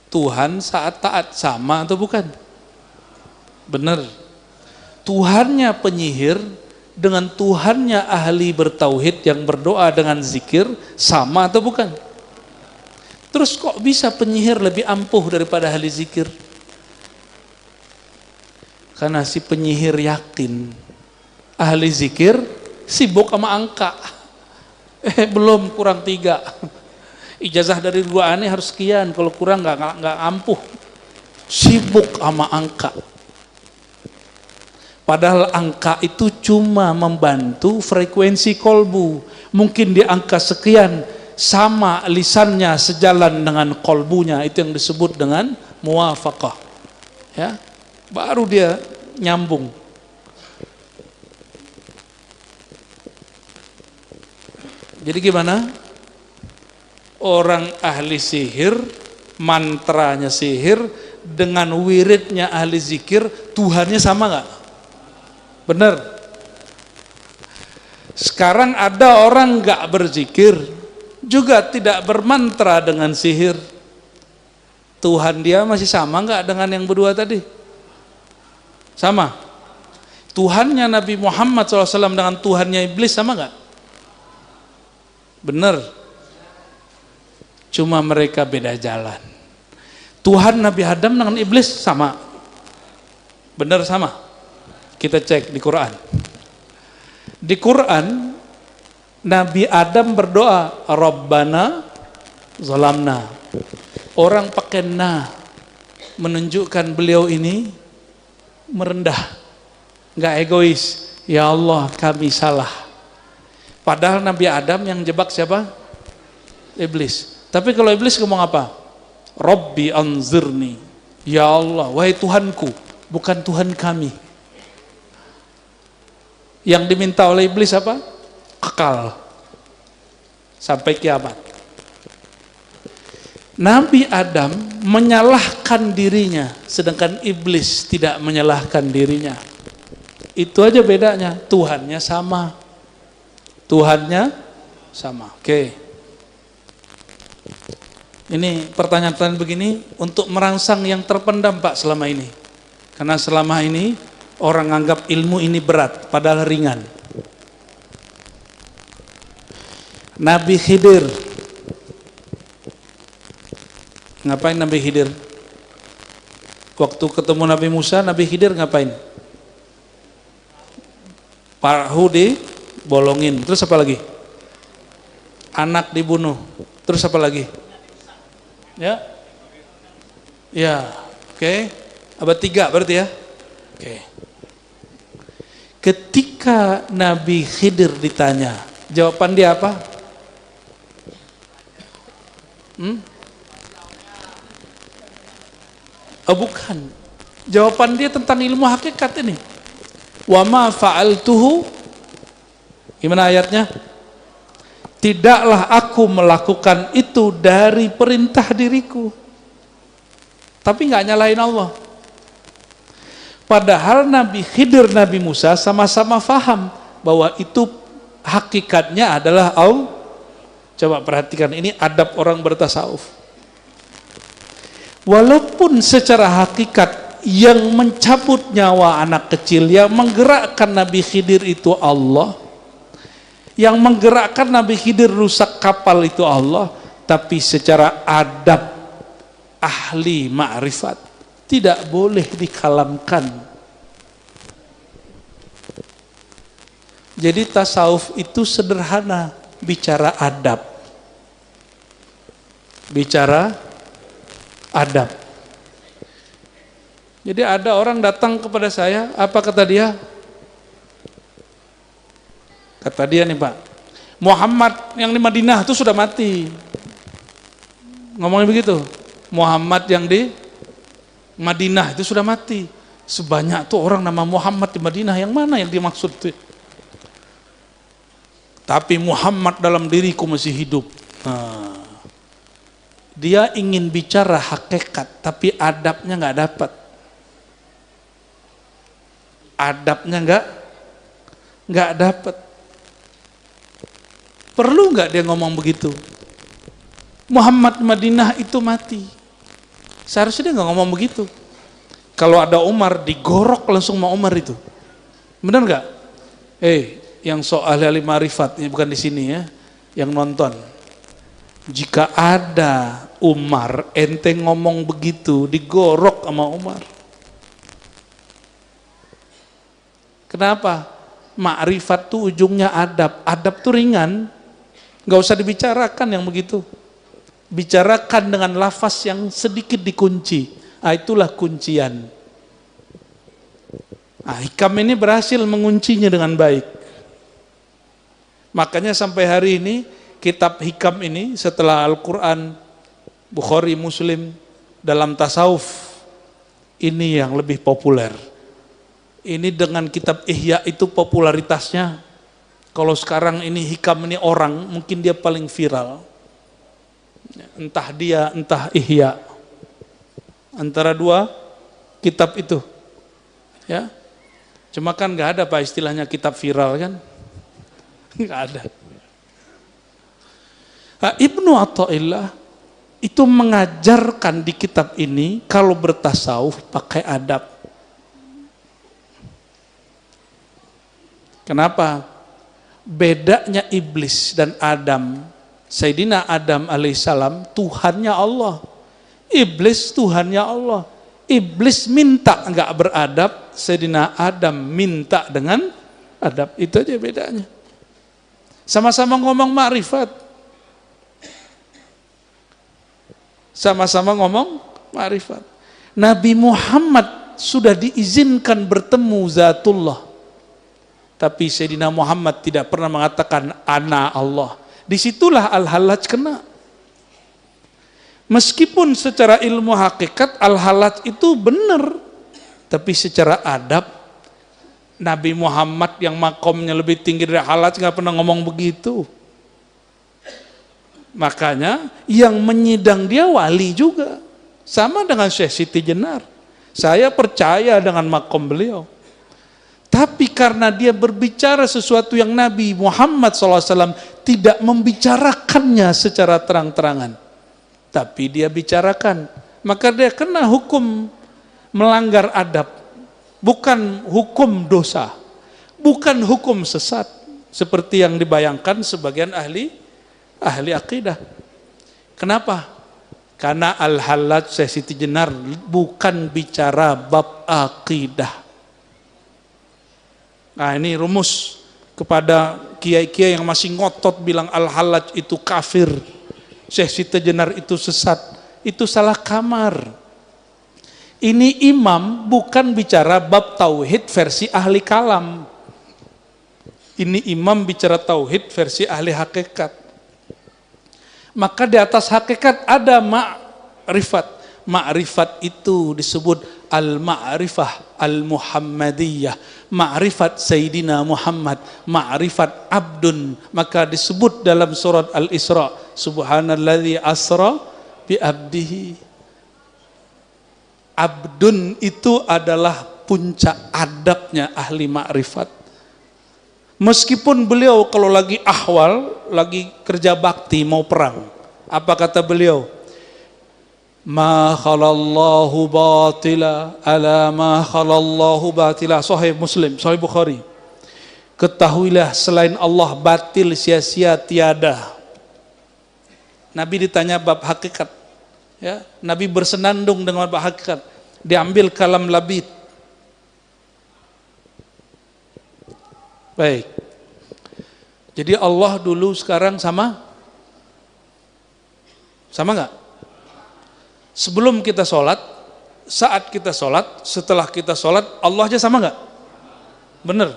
Tuhan saat taat sama atau bukan? Benar. Tuhannya penyihir dengan Tuhannya ahli bertauhid yang berdoa dengan zikir sama atau bukan? Terus kok bisa penyihir lebih ampuh daripada ahli zikir? Karena si penyihir yakin ahli zikir sibuk sama angka. Belum, kurang 3. Ijazah dari 2 aneh harus sekian, kalau kurang nggak ampuh. Sibuk sama angka. Padahal angka itu cuma membantu frekuensi kolbu. Mungkin di angka sekian sama lisannya sejalan dengan kolbunya, itu yang disebut dengan muwafaqah. Ya, baru dia nyambung. Jadi gimana? Orang ahli sihir, mantranya sihir, dengan wiridnya ahli zikir, Tuhannya sama nggak? Benar. Sekarang ada orang nggak berzikir, juga tidak bermantra dengan sihir. Tuhan dia masih sama nggak dengan yang berdua tadi? Sama. Tuhannya Nabi Muhammad SAW dengan Tuhannya iblis sama nggak? Bener. Cuma mereka beda jalan. Tuhan Nabi Adam dengan iblis sama. Bener sama. Kita cek di Quran. Di Quran Nabi Adam berdoa, Rabbana zalamna. Orang pakai na menunjukkan beliau ini merendah, nggak egois. Ya Allah, kami salah. Padahal Nabi Adam yang jebak siapa? Iblis. Tapi kalau iblis ngomong apa? Rabbi anzirni. Ya Allah, wahai Tuhanku, bukan Tuhan kami. Yang diminta oleh iblis apa? Kekal sampai kiamat. Nabi Adam menyalahkan dirinya, sedangkan iblis tidak menyalahkan dirinya. Itu aja bedanya. Tuhannya sama. Tuhannya sama. Oke. Ini pertanyaan-pertanyaan begini untuk merangsang yang terpendam, Pak, selama ini. Karena selama ini orang anggap ilmu ini berat, padahal ringan. Nabi Khidir. Ngapain Nabi Khidir? Waktu ketemu Nabi Musa, Nabi Khidir ngapain? Perahu dibolongin. Terus apa lagi? Anak dibunuh. Terus apa lagi? Ya? Ya, oke. Abad 3 berarti ya? Oke. Ketika Nabi Khidir ditanya, jawaban dia apa? Oh bukan. Jawaban dia tentang ilmu hakikat ini. Wa ma fa'altuhu. Gimana ayatnya? Tidaklah aku melakukan itu dari perintah diriku. Tapi nggak nyalahin Allah. Padahal Nabi Khidir, Nabi Musa sama-sama faham bahwa itu hakikatnya adalah Allah. Coba perhatikan, ini adab orang bertasawuf. Walaupun secara hakikat yang mencabut nyawa anak kecil, yang menggerakkan Nabi Khidir itu Allah, yang menggerakkan Nabi Khidir rusak kapal itu Allah, tapi secara adab ahli ma'rifat tidak boleh dikalamkan. Jadi tasawuf itu sederhana, bicara adab. Bicara adab. Jadi ada orang datang kepada saya, apa kata dia? Kata dia nih Pak, Muhammad yang di Madinah itu sudah mati. Ngomongnya begitu. Muhammad yang di Madinah itu sudah mati. Sebanyak tuh orang nama Muhammad di Madinah, yang mana yang dimaksud tuh? Tapi Muhammad dalam diriku masih hidup. Nah, dia ingin bicara hakikat, tapi adabnya nggak dapat. Adabnya nggak dapat. Perlu nggak dia ngomong begitu? Muhammad Madinah itu mati. Seharusnya dia nggak ngomong begitu. Kalau ada Umar, digorok langsung sama Umar itu. Benar nggak? Yang soal ahli marifat, ini bukan di sini ya, yang nonton. Jika ada Umar, ente ngomong begitu, digorok sama Umar. Kenapa? Ma'rifat tuh ujungnya adab. Adab tuh ringan, nggak usah dibicarakan yang begitu. Bicarakan dengan lafaz yang sedikit dikunci. Itulah kuncian. Hikam ini berhasil menguncinya dengan baik. Makanya sampai hari ini kitab hikam ini setelah Al-Quran, Bukhari, Muslim, dalam tasawuf ini yang lebih populer. Ini dengan kitab Ihya itu popularitasnya. Kalau sekarang ini hikam ini orang, mungkin dia paling viral. Entah dia, entah Ihya. Antara dua kitab itu. Ya. Cuma kan nggak ada Pak istilahnya kitab viral kan. Nggak ada. Nah, Ibnu Athaillah itu mengajarkan di kitab ini kalau bertasawuf pakai adab. Kenapa? Bedanya iblis dan Adam, Sayyidina Adam alaihissalam Tuhannya Allah, iblis Tuhannya Allah. Iblis minta nggak beradab, Sayyidina Adam minta dengan adab. Itu aja bedanya. Sama-sama ngomong ma'rifat, sama-sama ngomong ma'rifat. Nabi Muhammad sudah diizinkan bertemu zatullah, tapi Sayyidina Muhammad tidak pernah mengatakan ana Allah. Disitulah Al-Hallaj kena. Meskipun secara ilmu hakikat Al-Hallaj itu benar, tapi secara adab Nabi Muhammad yang makomnya lebih tinggi dari Hallaj nggak pernah ngomong begitu. Makanya yang menyidang dia wali juga. Sama dengan Syekh Siti Jenar. Saya percaya dengan makom beliau. Tapi karena dia berbicara sesuatu yang Nabi Muhammad SAW tidak membicarakannya secara terang-terangan, tapi dia bicarakan, maka dia kena hukum melanggar adab. Bukan hukum dosa, bukan hukum sesat seperti yang dibayangkan sebagian ahli akidah. Kenapa? Karena Al-Hallaj Syekh Siti Jenar bukan bicara bab akidah. Nah, ini rumus kepada kiai-kiai yang masih ngotot bilang Al-Hallaj itu kafir, Syekh Siti Jenar itu sesat, itu salah kamar. Ini imam bukan bicara bab tauhid versi ahli kalam. Ini imam bicara tauhid versi ahli hakikat. Maka di atas hakikat ada ma'rifat. Ma'rifat itu disebut al-ma'rifah al-muhammadiyah. Ma'rifat Sayyidina Muhammad, ma'rifat abdun. Maka disebut dalam surat Al-Isra, subhanalladzi asra bi abdihi. Abdun itu adalah puncak adabnya ahli ma'rifat. Meskipun beliau kalau lagi ahwal, lagi kerja bakti mau perang, apa kata beliau? Ma khalallahu batila ala ma khalallahu batila. Sahih Muslim, Sahih Bukhari. Ketahuilah selain Allah batil sia-sia tiada. Nabi ditanya bab hakikat. Ya, Nabi bersenandung dengan bab hakikat. Diambil kalam labid. Baik. Jadi Allah dulu sekarang sama? Sama enggak? Sebelum kita sholat, saat kita sholat, setelah kita sholat, Allah aja sama enggak? Benar.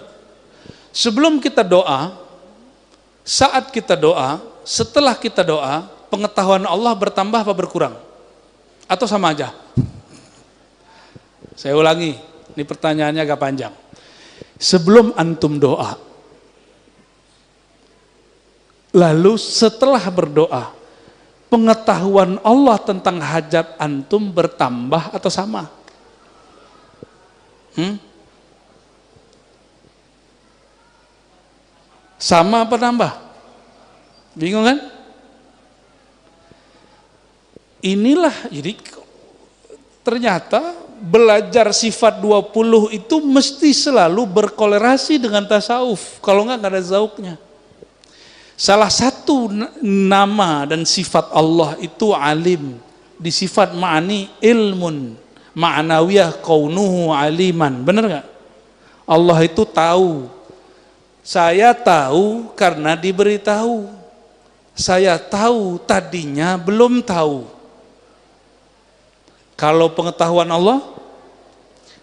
Sebelum kita doa, saat kita doa, setelah kita doa, pengetahuan Allah bertambah apa berkurang? Atau sama aja? Saya ulangi, ini pertanyaannya agak panjang. Sebelum antum doa, lalu setelah berdoa, pengetahuan Allah tentang hajat antum bertambah atau sama? Sama apa nambah? Bingung kan? Inilah, jadi ternyata belajar sifat 20 itu mesti selalu berkolerasi dengan tasawuf. Kalau enggak ada zauknya. Salah satu nama dan sifat Allah itu alim. Di sifat ma'ani ilmun, ma'nawiyah kaunuhu aliman. Benar enggak? Allah itu tahu. Saya tahu karena diberitahu. Saya tahu tadinya belum tahu. Kalau pengetahuan Allah,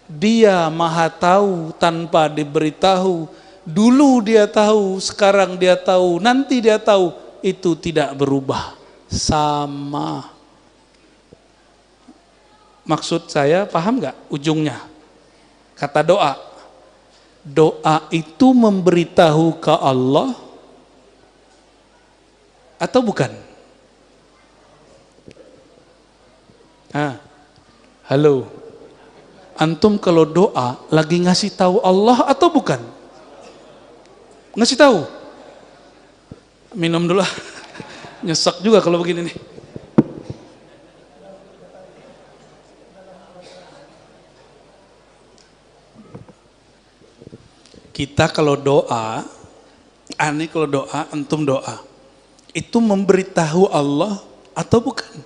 dia maha tahu tanpa diberitahu. Dulu dia tahu, sekarang dia tahu, nanti dia tahu. Itu tidak berubah, sama. Maksud saya paham gak ujungnya? Kata doa. Doa itu memberitahu ke Allah atau bukan? Halo, antum kalau doa lagi ngasih tahu Allah atau bukan? Ngasih tahu. Minum dulu. Nyesek juga kalau begini nih. Kita kalau doa, kalau doa, antum doa, itu memberitahu Allah atau bukan?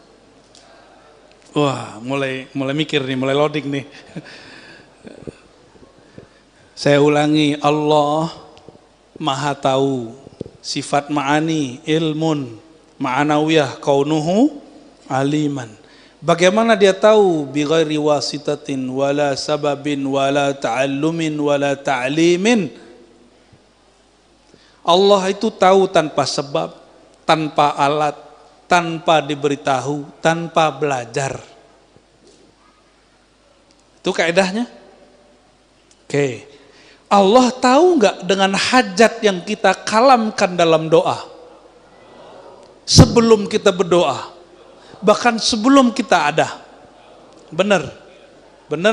Wah, mulai mikir nih, mulai loading nih. Saya ulangi, Allah Maha Tahu, sifat ma'ani, ilmun, ma'anawiyah, kaunuhu, aliman. Bagaimana dia tahu? Bighairi wasitatin, wala sababin, wala ta'allumin, wala ta'limin. Allah itu tahu tanpa sebab, tanpa alat, tanpa diberitahu, tanpa belajar. Itu kaidahnya. Oke. Allah tahu nggak dengan hajat yang kita kalamkan dalam doa? Sebelum kita berdoa. Bahkan sebelum kita ada. Benar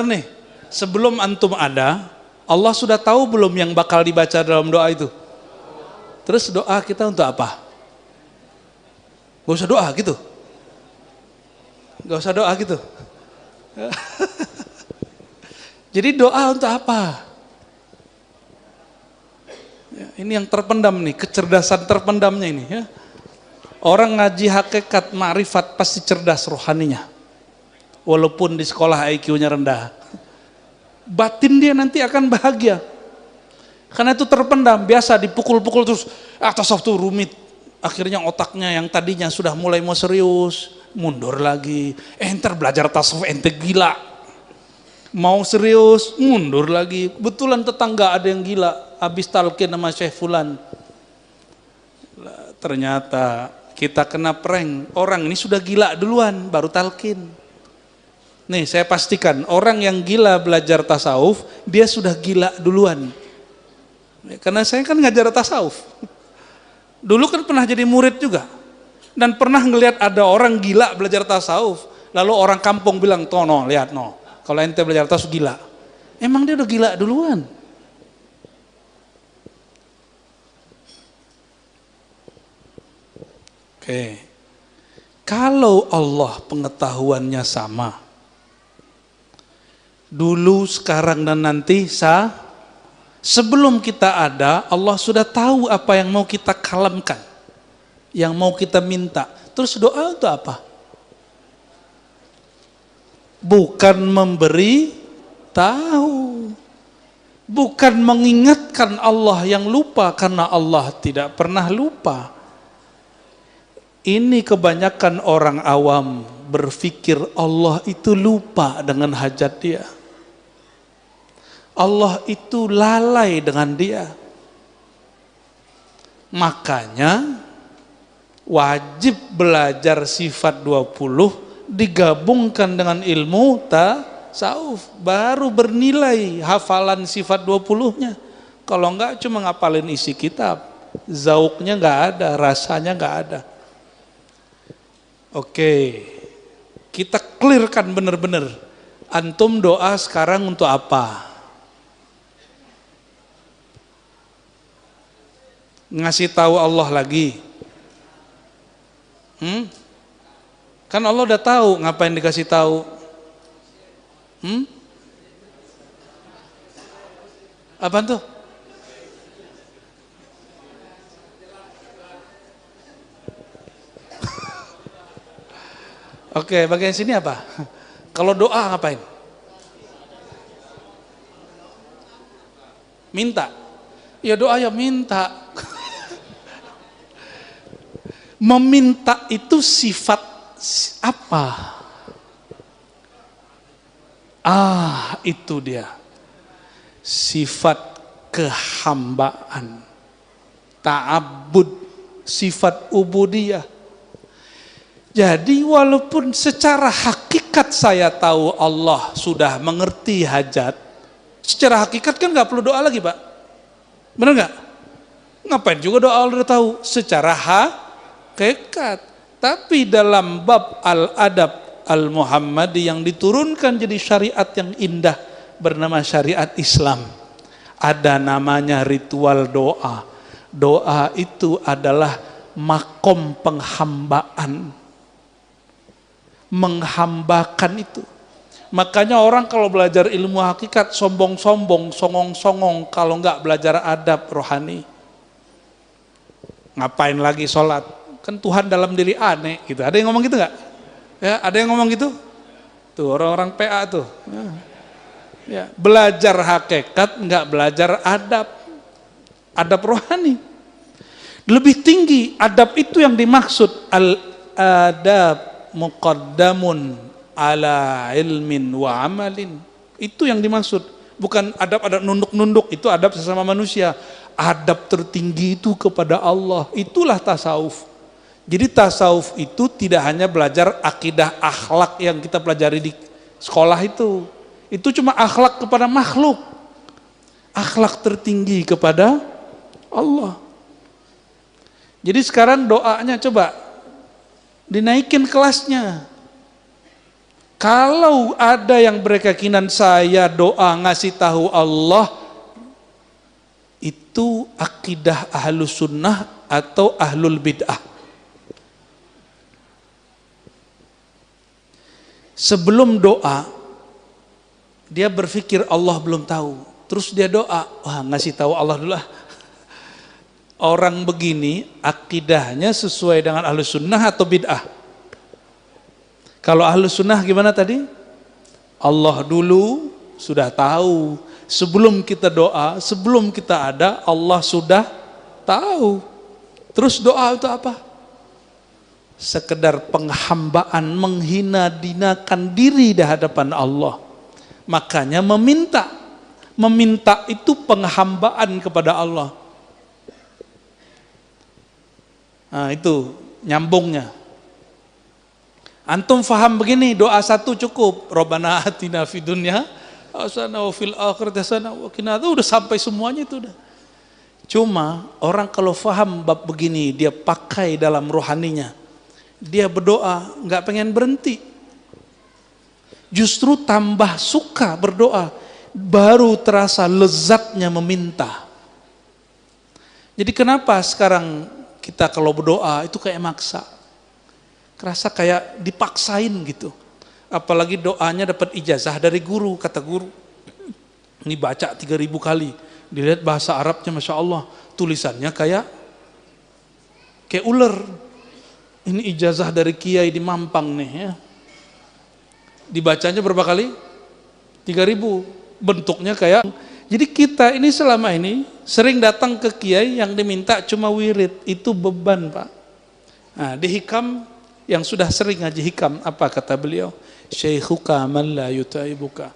nih. Sebelum antum ada, Allah sudah tahu belum yang bakal dibaca dalam doa itu? Terus doa kita untuk apa? Gak usah doa gitu. Gak usah doa gitu. Jadi doa untuk apa? Ya, ini yang terpendam nih, kecerdasan terpendamnya ini ya. Orang ngaji hakikat ma'rifat pasti cerdas rohaninya. Walaupun di sekolah IQ-nya rendah. Batin dia nanti akan bahagia. Karena itu terpendam, biasa dipukul-pukul terus tasawuf tuh rumit. Akhirnya otaknya yang tadinya sudah mulai mau serius, mundur lagi. Ntar belajar tasawuf ente gila. Mau serius, mundur lagi. Betulan tetangga ada yang gila, habis talqin sama Syekh Fulan. Ternyata kita kena prank, orang ini sudah gila duluan, baru talqin. Nih saya pastikan, orang yang gila belajar tasawuf, dia sudah gila duluan. Karena saya kan ngajar tasawuf. Dulu kan pernah jadi murid juga. Dan pernah ngelihat ada orang gila belajar tasawuf, lalu orang kampung bilang, "Tono, lihat no, kalau ente belajar tasawuf gila." Emang dia udah gila duluan. Oke. Kalau Allah pengetahuannya sama, dulu, sekarang, dan nanti sebelum kita ada, Allah sudah tahu apa yang mau kita kalamkan, yang mau kita minta. Terus doa itu apa? Bukan memberi tahu, bukan mengingatkan Allah yang lupa, karena Allah tidak pernah lupa. Ini kebanyakan orang awam berpikir Allah itu lupa dengan hajat dia. Allah itu lalai dengan dia. Makanya wajib belajar sifat 20 digabungkan dengan ilmu tasawuf, baru bernilai hafalan sifat 20-nya. Kalau enggak cuma ngapalin isi kitab, zauknya enggak ada, rasanya enggak ada. Oke, kita clearkan benar-benar. Antum doa sekarang untuk apa? Ngasih tahu Allah lagi. Kan Allah udah tahu, ngapain dikasih tahu? Apaan tuh? Oke, bagian sini apa? Kalau doa ngapain? Minta. Ya doa ya minta. Meminta itu sifat apa? Itu dia. Sifat kehambaan. Ta'abbud, sifat ubudiyah. Jadi walaupun secara hakikat saya tahu Allah sudah mengerti hajat, secara hakikat kan gak perlu doa lagi Pak. Benar gak? Ngapain juga doa Allah udah tahu secara hakikat. Tapi dalam bab al-adab al-Muhammadi yang diturunkan jadi syariat yang indah bernama syariat Islam, ada namanya ritual doa. Doa itu adalah makom penghambaan. Menghambakan itu. Makanya orang kalau belajar ilmu hakikat sombong-sombong, songong-songong kalau nggak belajar adab rohani. Ngapain lagi sholat? Kan Tuhan dalam diri aneh gitu. Ada yang ngomong gitu nggak? Ya, ada yang ngomong gitu? Tuh orang-orang PA tuh. Ya, belajar hakikat nggak belajar adab. Adab rohani. Lebih tinggi adab itu yang dimaksud al-adab muqaddamun ala ilmin wa amalin. Itu yang dimaksud. Bukan adab-adab nunduk-nunduk, itu adab sesama manusia. Adab tertinggi itu kepada Allah. Itulah tasawuf. Jadi tasawuf itu tidak hanya belajar akidah akhlak yang kita pelajari di sekolah itu. Itu cuma akhlak kepada makhluk. Akhlak tertinggi kepada Allah. Jadi sekarang doanya coba dinaikin kelasnya. Kalau ada yang berkeyakinan saya doa ngasih tahu Allah, itu akidah ahlus sunnah atau ahlul bid'ah. Sebelum doa, dia berpikir Allah belum tahu. Terus dia doa, wah ngasih tahu Allah dulu lah. Orang begini akidahnya sesuai dengan ahlus sunnah atau bid'ah? Kalau ahlus sunnah gimana tadi? Allah dulu sudah tahu. Sebelum kita doa, sebelum kita ada, Allah sudah tahu. Terus doa itu apa? Sekedar penghambaan, menghina dinakan diri di hadapan Allah. Makanya meminta. Meminta itu penghambaan kepada Allah. Nah itu nyambungnya. Antum faham begini, doa satu cukup. Rabbana atina fid dunya hasanah wa fil akhirati hasanah wa qina adzabannar. Udah sampai semuanya itu udah. Cuma orang kalau faham bab begini, dia pakai dalam rohaninya. Dia berdoa, nggak pengen berhenti. Justru tambah suka berdoa. Baru terasa lezatnya meminta. Jadi kenapa sekarang kita kalau berdoa itu kayak maksa, kerasa kayak dipaksain gitu. Apalagi doanya dapat ijazah dari guru, kata guru. Ini baca 3000 kali, dilihat bahasa Arabnya Masya Allah, tulisannya kayak ular. Ini ijazah dari kiai di Mampang nih ya. Dibacanya berapa kali? 3000. Bentuknya kayak. Jadi kita ini selama ini sering datang ke kiai yang diminta cuma wirid, itu beban Pak. Nah, di hikam yang sudah sering ngaji hikam, apa kata beliau? Syaikhuka man la yutaibuka.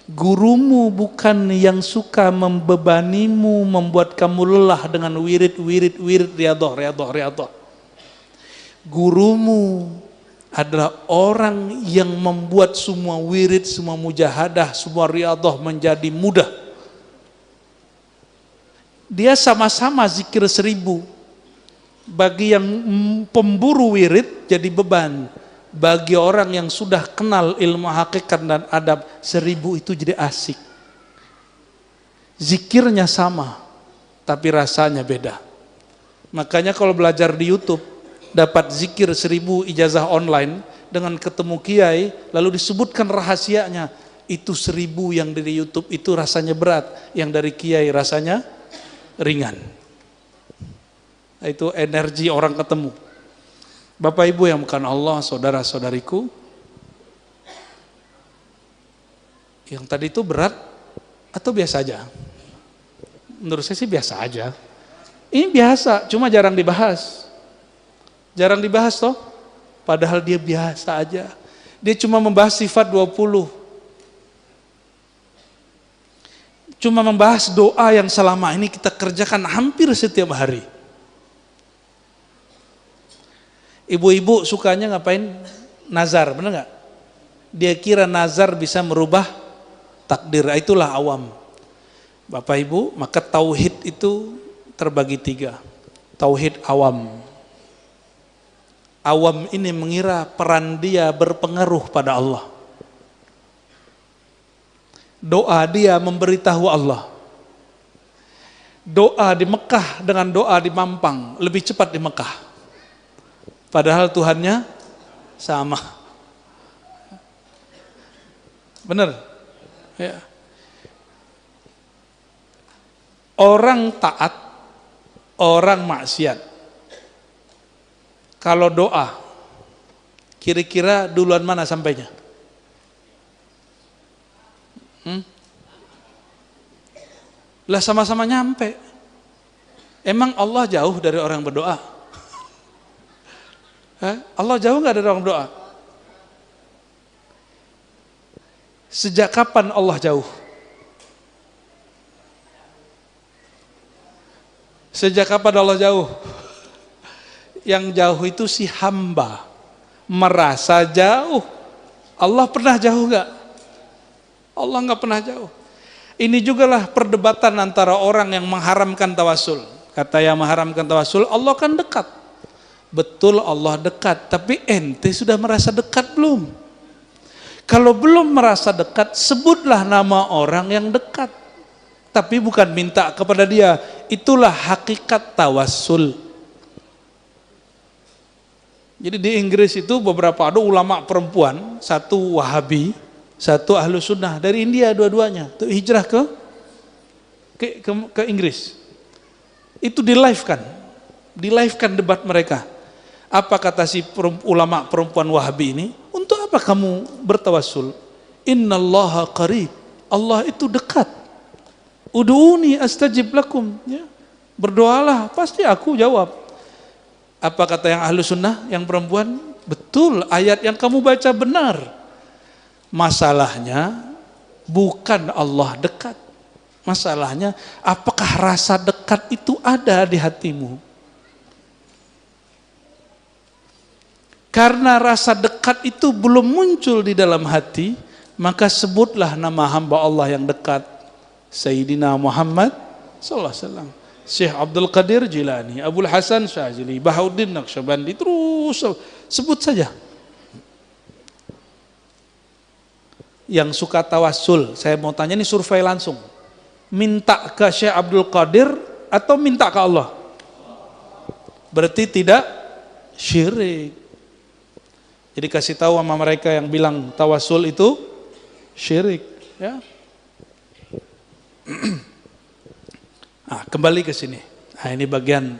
Gurumu bukan yang suka membebanimu, membuat kamu lelah dengan wirid riyadhah. Gurumu adalah orang yang membuat semua wirid, semua mujahadah, semua riyadhah menjadi mudah. Dia sama-sama zikir 1000. Bagi yang pemburu wirid jadi beban. Bagi orang yang sudah kenal ilmu hakikat dan adab, 1000 itu jadi asik. Zikirnya sama, tapi rasanya beda. Makanya kalau belajar di YouTube, dapat zikir 1000 ijazah online, dengan ketemu kiai, lalu disebutkan rahasianya, itu 1000 yang dari YouTube itu rasanya berat, yang dari kiai rasanya ringan. Itu energi orang ketemu. Bapak Ibu yang bukan Allah, saudara-saudariku, yang tadi itu berat atau biasa aja? Menurut saya sih biasa aja. Ini biasa, cuma jarang dibahas. Jarang dibahas toh, padahal dia biasa aja. Dia cuma membahas sifat 20. Cuma membahas doa yang selama ini kita kerjakan hampir setiap hari. Ibu-ibu sukanya ngapain? Nazar, benar nggak? Dia kira nazar bisa merubah takdir, itulah awam. Bapak Ibu, maka tauhid itu terbagi 3. Tauhid awam. Awam ini mengira peran dia berpengaruh pada Allah. Doa dia memberitahu Allah. doa di Mekah dengan doa di Mampang lebih cepat di Mekah. Padahal Tuhannya sama. Benar? Ya. Orang taat, orang maksiat. Kalau doa, kira-kira duluan mana sampainya? Lah sama-sama nyampe. Emang Allah jauh dari orang berdoa? Allah jauh nggak dari orang berdoa? Sejak kapan Allah jauh? Sejak kapan Allah jauh? Yang jauh itu si hamba merasa jauh. Allah pernah jauh nggak? Allah nggak pernah jauh. Ini jugalah perdebatan antara orang yang mengharamkan tawasul. Kata yang mengharamkan tawasul, Allah kan dekat. Betul Allah dekat, tapi ente sudah merasa dekat belum? Kalau belum merasa dekat, sebutlah nama orang yang dekat. Tapi bukan minta kepada dia. Itulah hakikat tawasul. Jadi di Inggris itu beberapa ada ulama perempuan, satu Wahabi, satu Ahlu Sunnah dari India dua-duanya. Itu hijrah ke Inggris. Itu di live kan debat mereka. Apa kata si ulama perempuan Wahabi ini? Untuk apa kamu bertawasul? Innallaha qarib. Allah itu dekat. Ud'uni astajib lakum. Ya. Berdoalah, pasti aku jawab. Apa kata yang Ahlu Sunnah, yang perempuan? Betul, ayat yang kamu baca benar. Masalahnya bukan Allah dekat. Masalahnya apakah rasa dekat itu ada di hatimu? Karena rasa dekat itu belum muncul di dalam hati, maka sebutlah nama hamba Allah yang dekat. Sayyidina Muhammad sallallahu alaihi wasallam, Syekh Abdul Qadir Jilani, Abul Hasan Syazili, Bahauddin Naqsyabandi, terus sebut saja. Yang suka tawasul, saya mau tanya ini survei langsung. Minta ke Syekh Abdul Qadir atau minta ke Allah? Berarti tidak syirik. Jadi kasih tahu sama mereka yang bilang tawasul itu syirik, ya. Nah, kembali ke sini. Nah, ini bagian.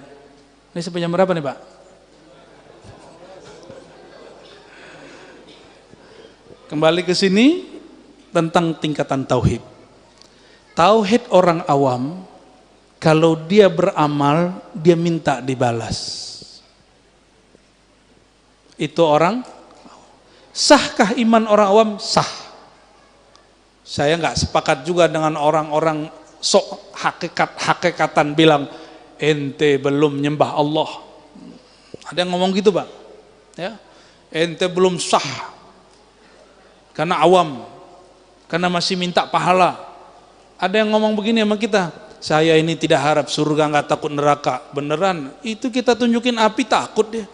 Ini sampai jam berapa nih, Pak? Kembali ke sini tentang tingkatan tauhid. Tauhid orang awam, kalau dia beramal, dia minta dibalas. Itu orang. Sahkah iman orang awam? Sah. Saya nggak sepakat juga dengan orang-orang sok hakikatan bilang ente belum nyembah Allah. Ada yang ngomong gitu, Pak. Ya, ente belum sah karena awam, karena masih minta pahala. Ada yang ngomong begini sama kita, saya ini tidak harap surga, nggak takut neraka. Beneran? Itu kita tunjukin api takut dia.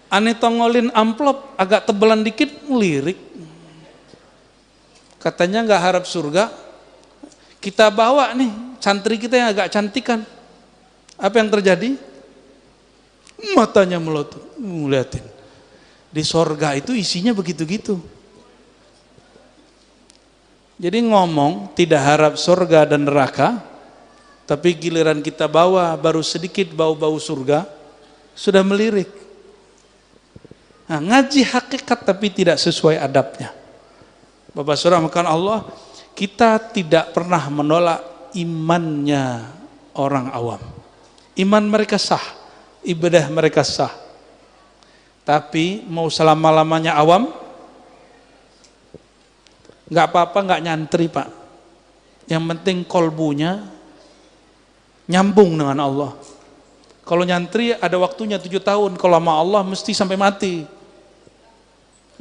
Aneh tongolin amplop agak tebelan dikit, lirik. Katanya nggak harap surga. Kita bawa nih santri kita yang agak cantikan. Apa yang terjadi? Matanya melotot, liatin. Di sorga itu isinya begitu-gitu. Jadi ngomong tidak harap surga dan neraka, tapi giliran kita bawa baru sedikit bau-bau surga, sudah melirik. Nah, ngaji hakikat tapi tidak sesuai adabnya. Bapak Saudara makan Allah, kita tidak pernah menolak imannya orang awam. Iman mereka sah, ibadah mereka sah. Tapi mau selama-lamanya awam, nggak apa-apa, nggak nyantri, Pak. Yang penting kolbunya nyambung dengan Allah. Kalau nyantri ada waktunya 7 tahun, kalau sama Allah mesti sampai mati.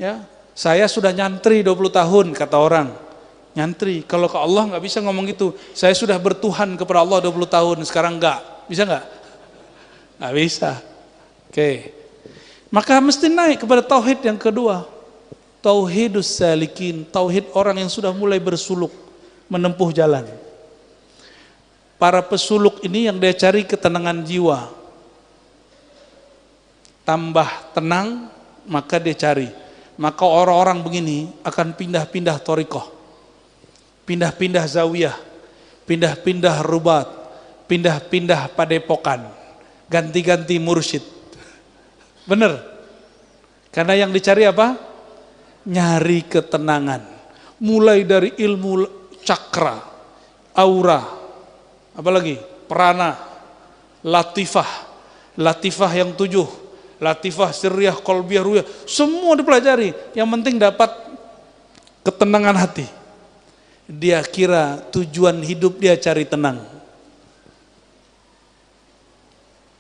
Ya, saya sudah nyantri 20 tahun kata orang. Nyantri, kalau ke Allah nggak bisa ngomong gitu. Saya sudah bertuhan kepada Allah 20 tahun, sekarang enggak. Bisa nggak? Nggak bisa. Oke. Maka mesti naik kepada tauhid yang kedua. Tauhidus salikin, tauhid orang yang sudah mulai bersuluk menempuh jalan. Para pesuluk ini yang dia cari ketenangan jiwa. Tambah tenang, maka dia cari. Maka orang-orang begini akan pindah-pindah thariqah, pindah-pindah zawiyah, pindah-pindah rubat, pindah-pindah padepokan, ganti-ganti mursyid. Bener? Karena yang dicari apa? Nyari ketenangan. Mulai dari ilmu cakra, aura, apalagi prana, latifah yang 7, latifah sirriyah, qalbiyah, ruyah, semua dipelajari. Yang penting dapat ketenangan hati. Dia kira tujuan hidup dia cari tenang.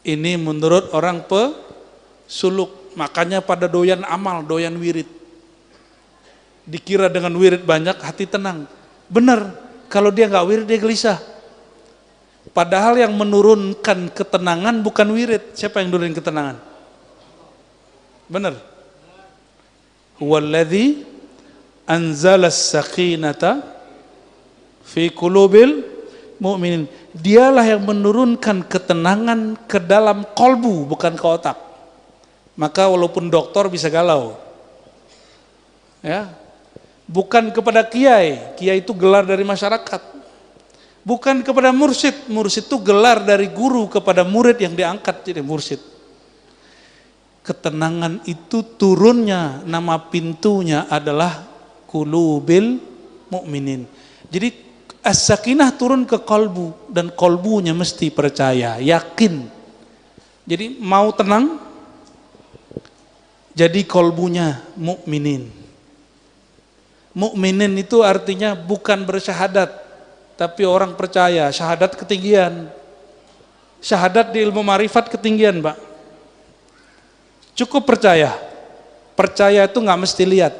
Ini menurut orang pesuluk, makanya pada doyan amal, doyan wirid. Dikira dengan wirid banyak hati tenang. Benar, kalau dia nggak wirid dia gelisah. Padahal yang menurunkan ketenangan bukan wirid. Siapa yang nurunin ketenangan? Benar. Huwallazi anzalas sakinata fi qulubil mu'minin. Dialah yang menurunkan ketenangan ke dalam kolbu, bukan ke otak. Maka walaupun dokter bisa galau, ya, bukan kepada kiai itu gelar dari masyarakat. Bukan kepada mursyid itu gelar dari guru kepada murid yang diangkat jadi mursyid. Ketenangan itu turunnya, nama pintunya adalah qulubil mu'minin. Jadi as-sakinah turun ke kolbu, dan kolbunya mesti percaya, yakin. Jadi mau tenang, jadi kolbunya mukminin. Mukminin itu artinya bukan bersyahadat, tapi orang percaya. Syahadat ketinggian. Syahadat di ilmu marifat ketinggian, Pak. Cukup percaya. Percaya itu nggak mesti lihat.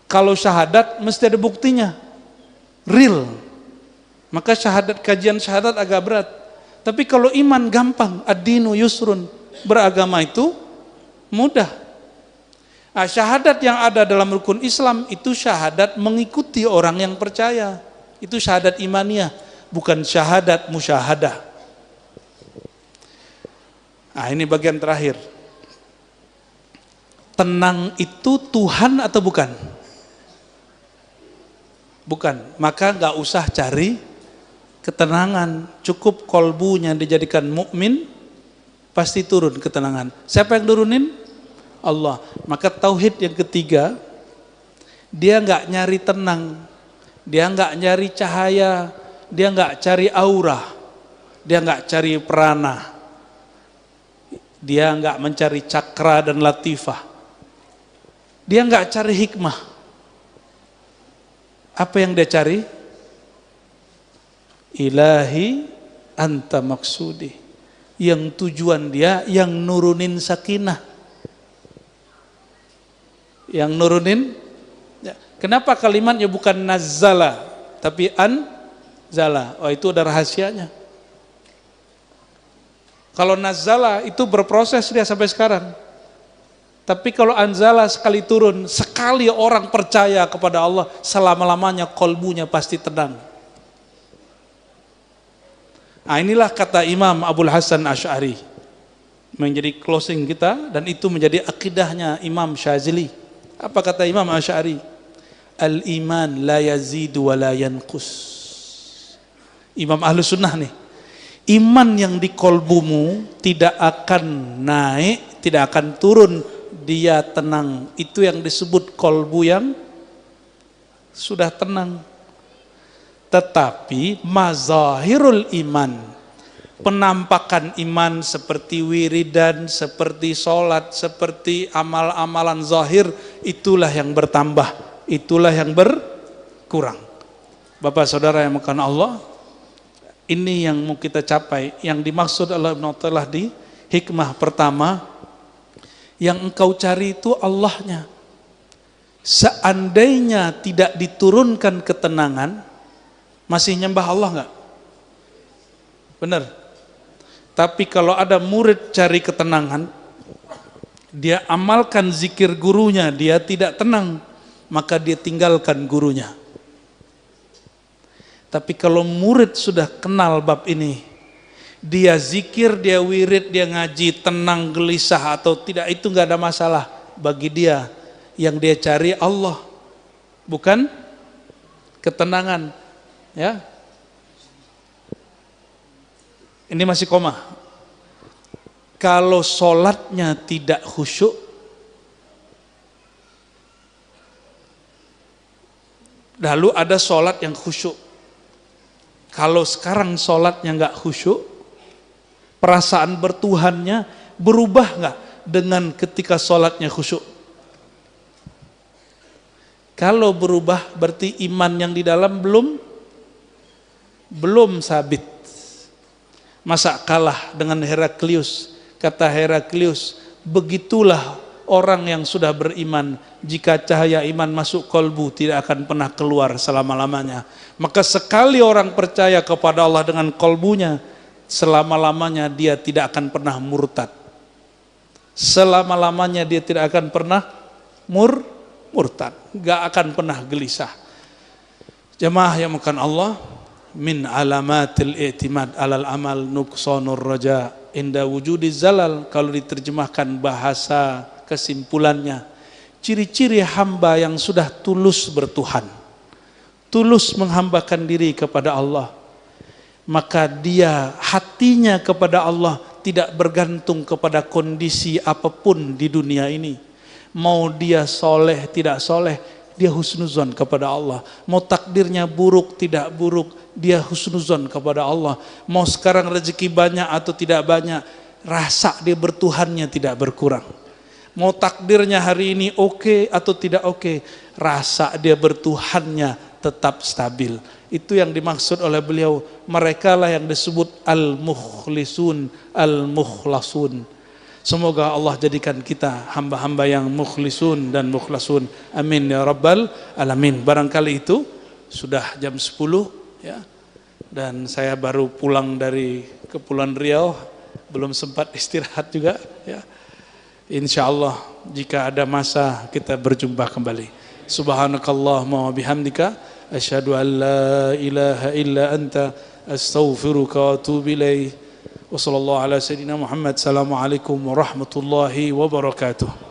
Kalau syahadat mesti ada buktinya, real. Maka syahadat, kajian syahadat agak berat. Tapi kalau iman gampang, ad-dinu yusrun, beragama itu mudah. Nah, syahadat yang ada dalam rukun Islam itu syahadat mengikuti orang yang percaya. Itu syahadat imaniyah, bukan syahadat musyahadah. Nah, ini bagian terakhir. Tenang itu Tuhan atau bukan? Bukan. Maka nggak usah cari ketenangan. Cukup kolbunya dijadikan mukmin, pasti turun ketenangan. Siapa yang turunin? Allah. Maka tauhid yang ketiga, dia nggak nyari tenang, dia nggak nyari cahaya, dia nggak cari aura, dia nggak cari prana, dia nggak mencari cakra dan latifah, dia nggak cari hikmah. Apa yang dia cari? Ilahi anta maksudi. Yang tujuan dia yang nurunin sakinah. Yang nurunin, ya. Kenapa kalimatnya bukan nazzala tapi anzala? Oh, itu ada rahasianya. Kalau nazzala itu berproses dia sampai sekarang. Tapi kalau anzala sekali turun, sekali orang percaya kepada Allah, selama-lamanya kolbunya pasti tenang. Nah, inilah kata Imam Abul Hasan Asy'ari menjadi closing kita, dan itu menjadi akidahnya Imam Syazili. Apa kata Imam Asy'ari? Al-iman la yazidu wa la yanqus. Imam Ahlus Sunnah nih. Iman yang di kolbumu tidak akan naik, tidak akan turun, dia tenang. Itu yang disebut kolbu yang sudah tenang. Tetapi mazahirul iman, penampakan iman seperti wiridan, seperti sholat, seperti amal-amalan zahir, itulah yang bertambah, itulah yang berkurang. Bapak saudara yang makan Allah, ini yang mau kita capai. Yang dimaksud Allah Ta'ala di hikmah pertama, yang engkau cari itu Allahnya. Seandainya tidak diturunkan ketenangan, masih nyembah Allah enggak? Benar. Tapi kalau ada murid cari ketenangan, dia amalkan zikir gurunya, dia tidak tenang, maka dia tinggalkan gurunya. Tapi kalau murid sudah kenal bab ini, dia zikir, dia wirid, dia ngaji, tenang, gelisah atau tidak, itu nggak ada masalah bagi dia. Yang dia cari Allah, bukan ketenangan. Ya, ini masih koma. Kalau sholatnya tidak khusyuk, lalu ada sholat yang khusyuk. Kalau sekarang sholatnya nggak khusyuk, perasaan bertuhannya berubah nggak dengan ketika sholatnya khusyuk? Kalau berubah berarti iman yang di dalam belum sabit. Masa kalah dengan Heraklius? Kata Heraklius, begitulah orang yang sudah beriman, jika cahaya iman masuk kolbu tidak akan pernah keluar selama-lamanya. Maka sekali orang percaya kepada Allah dengan kolbunya, selama-lamanya dia tidak akan pernah murtad. Selama-lamanya dia tidak akan pernah murtad, gak akan pernah gelisah. Jemaah yang makan Allah, min alamatil i'timad alal amal nuqsanur raja inda wujudi zalal. Kalau diterjemahkan bahasa kesimpulannya, ciri-ciri hamba yang sudah tulus bertuhan, tulus menghambakan diri kepada Allah, maka dia hatinya kepada Allah tidak bergantung kepada kondisi apapun di dunia ini. Mau dia soleh tidak soleh, dia husnuzon kepada Allah. Mau takdirnya buruk tidak buruk, dia husnuzon kepada Allah. Mau sekarang rezeki banyak atau tidak banyak, rasa dia bertuhannya tidak berkurang. Mau takdirnya hari ini oke atau tidak oke, rasa dia bertuhannya tetap stabil. Itu yang dimaksud oleh beliau, mereka lah yang disebut al-mukhlisun, al-mukhlasun. Semoga Allah jadikan kita hamba-hamba yang mukhlisun dan mukhlasun. Amin ya rabbal alamin. Barangkali itu sudah jam 10 ya. Dan saya baru pulang dari Kepulauan Riau, belum sempat istirahat juga ya. Insyaallah jika ada masa kita berjumpa kembali. Subhanakallahumma wa bihamdika asyhadu an la ilaha illa anta astaghfiruka wa atubu ilaik. Wassallallahu ala sayyidina Muhammad. Assalamualaikum warahmatullahi wabarakatuh.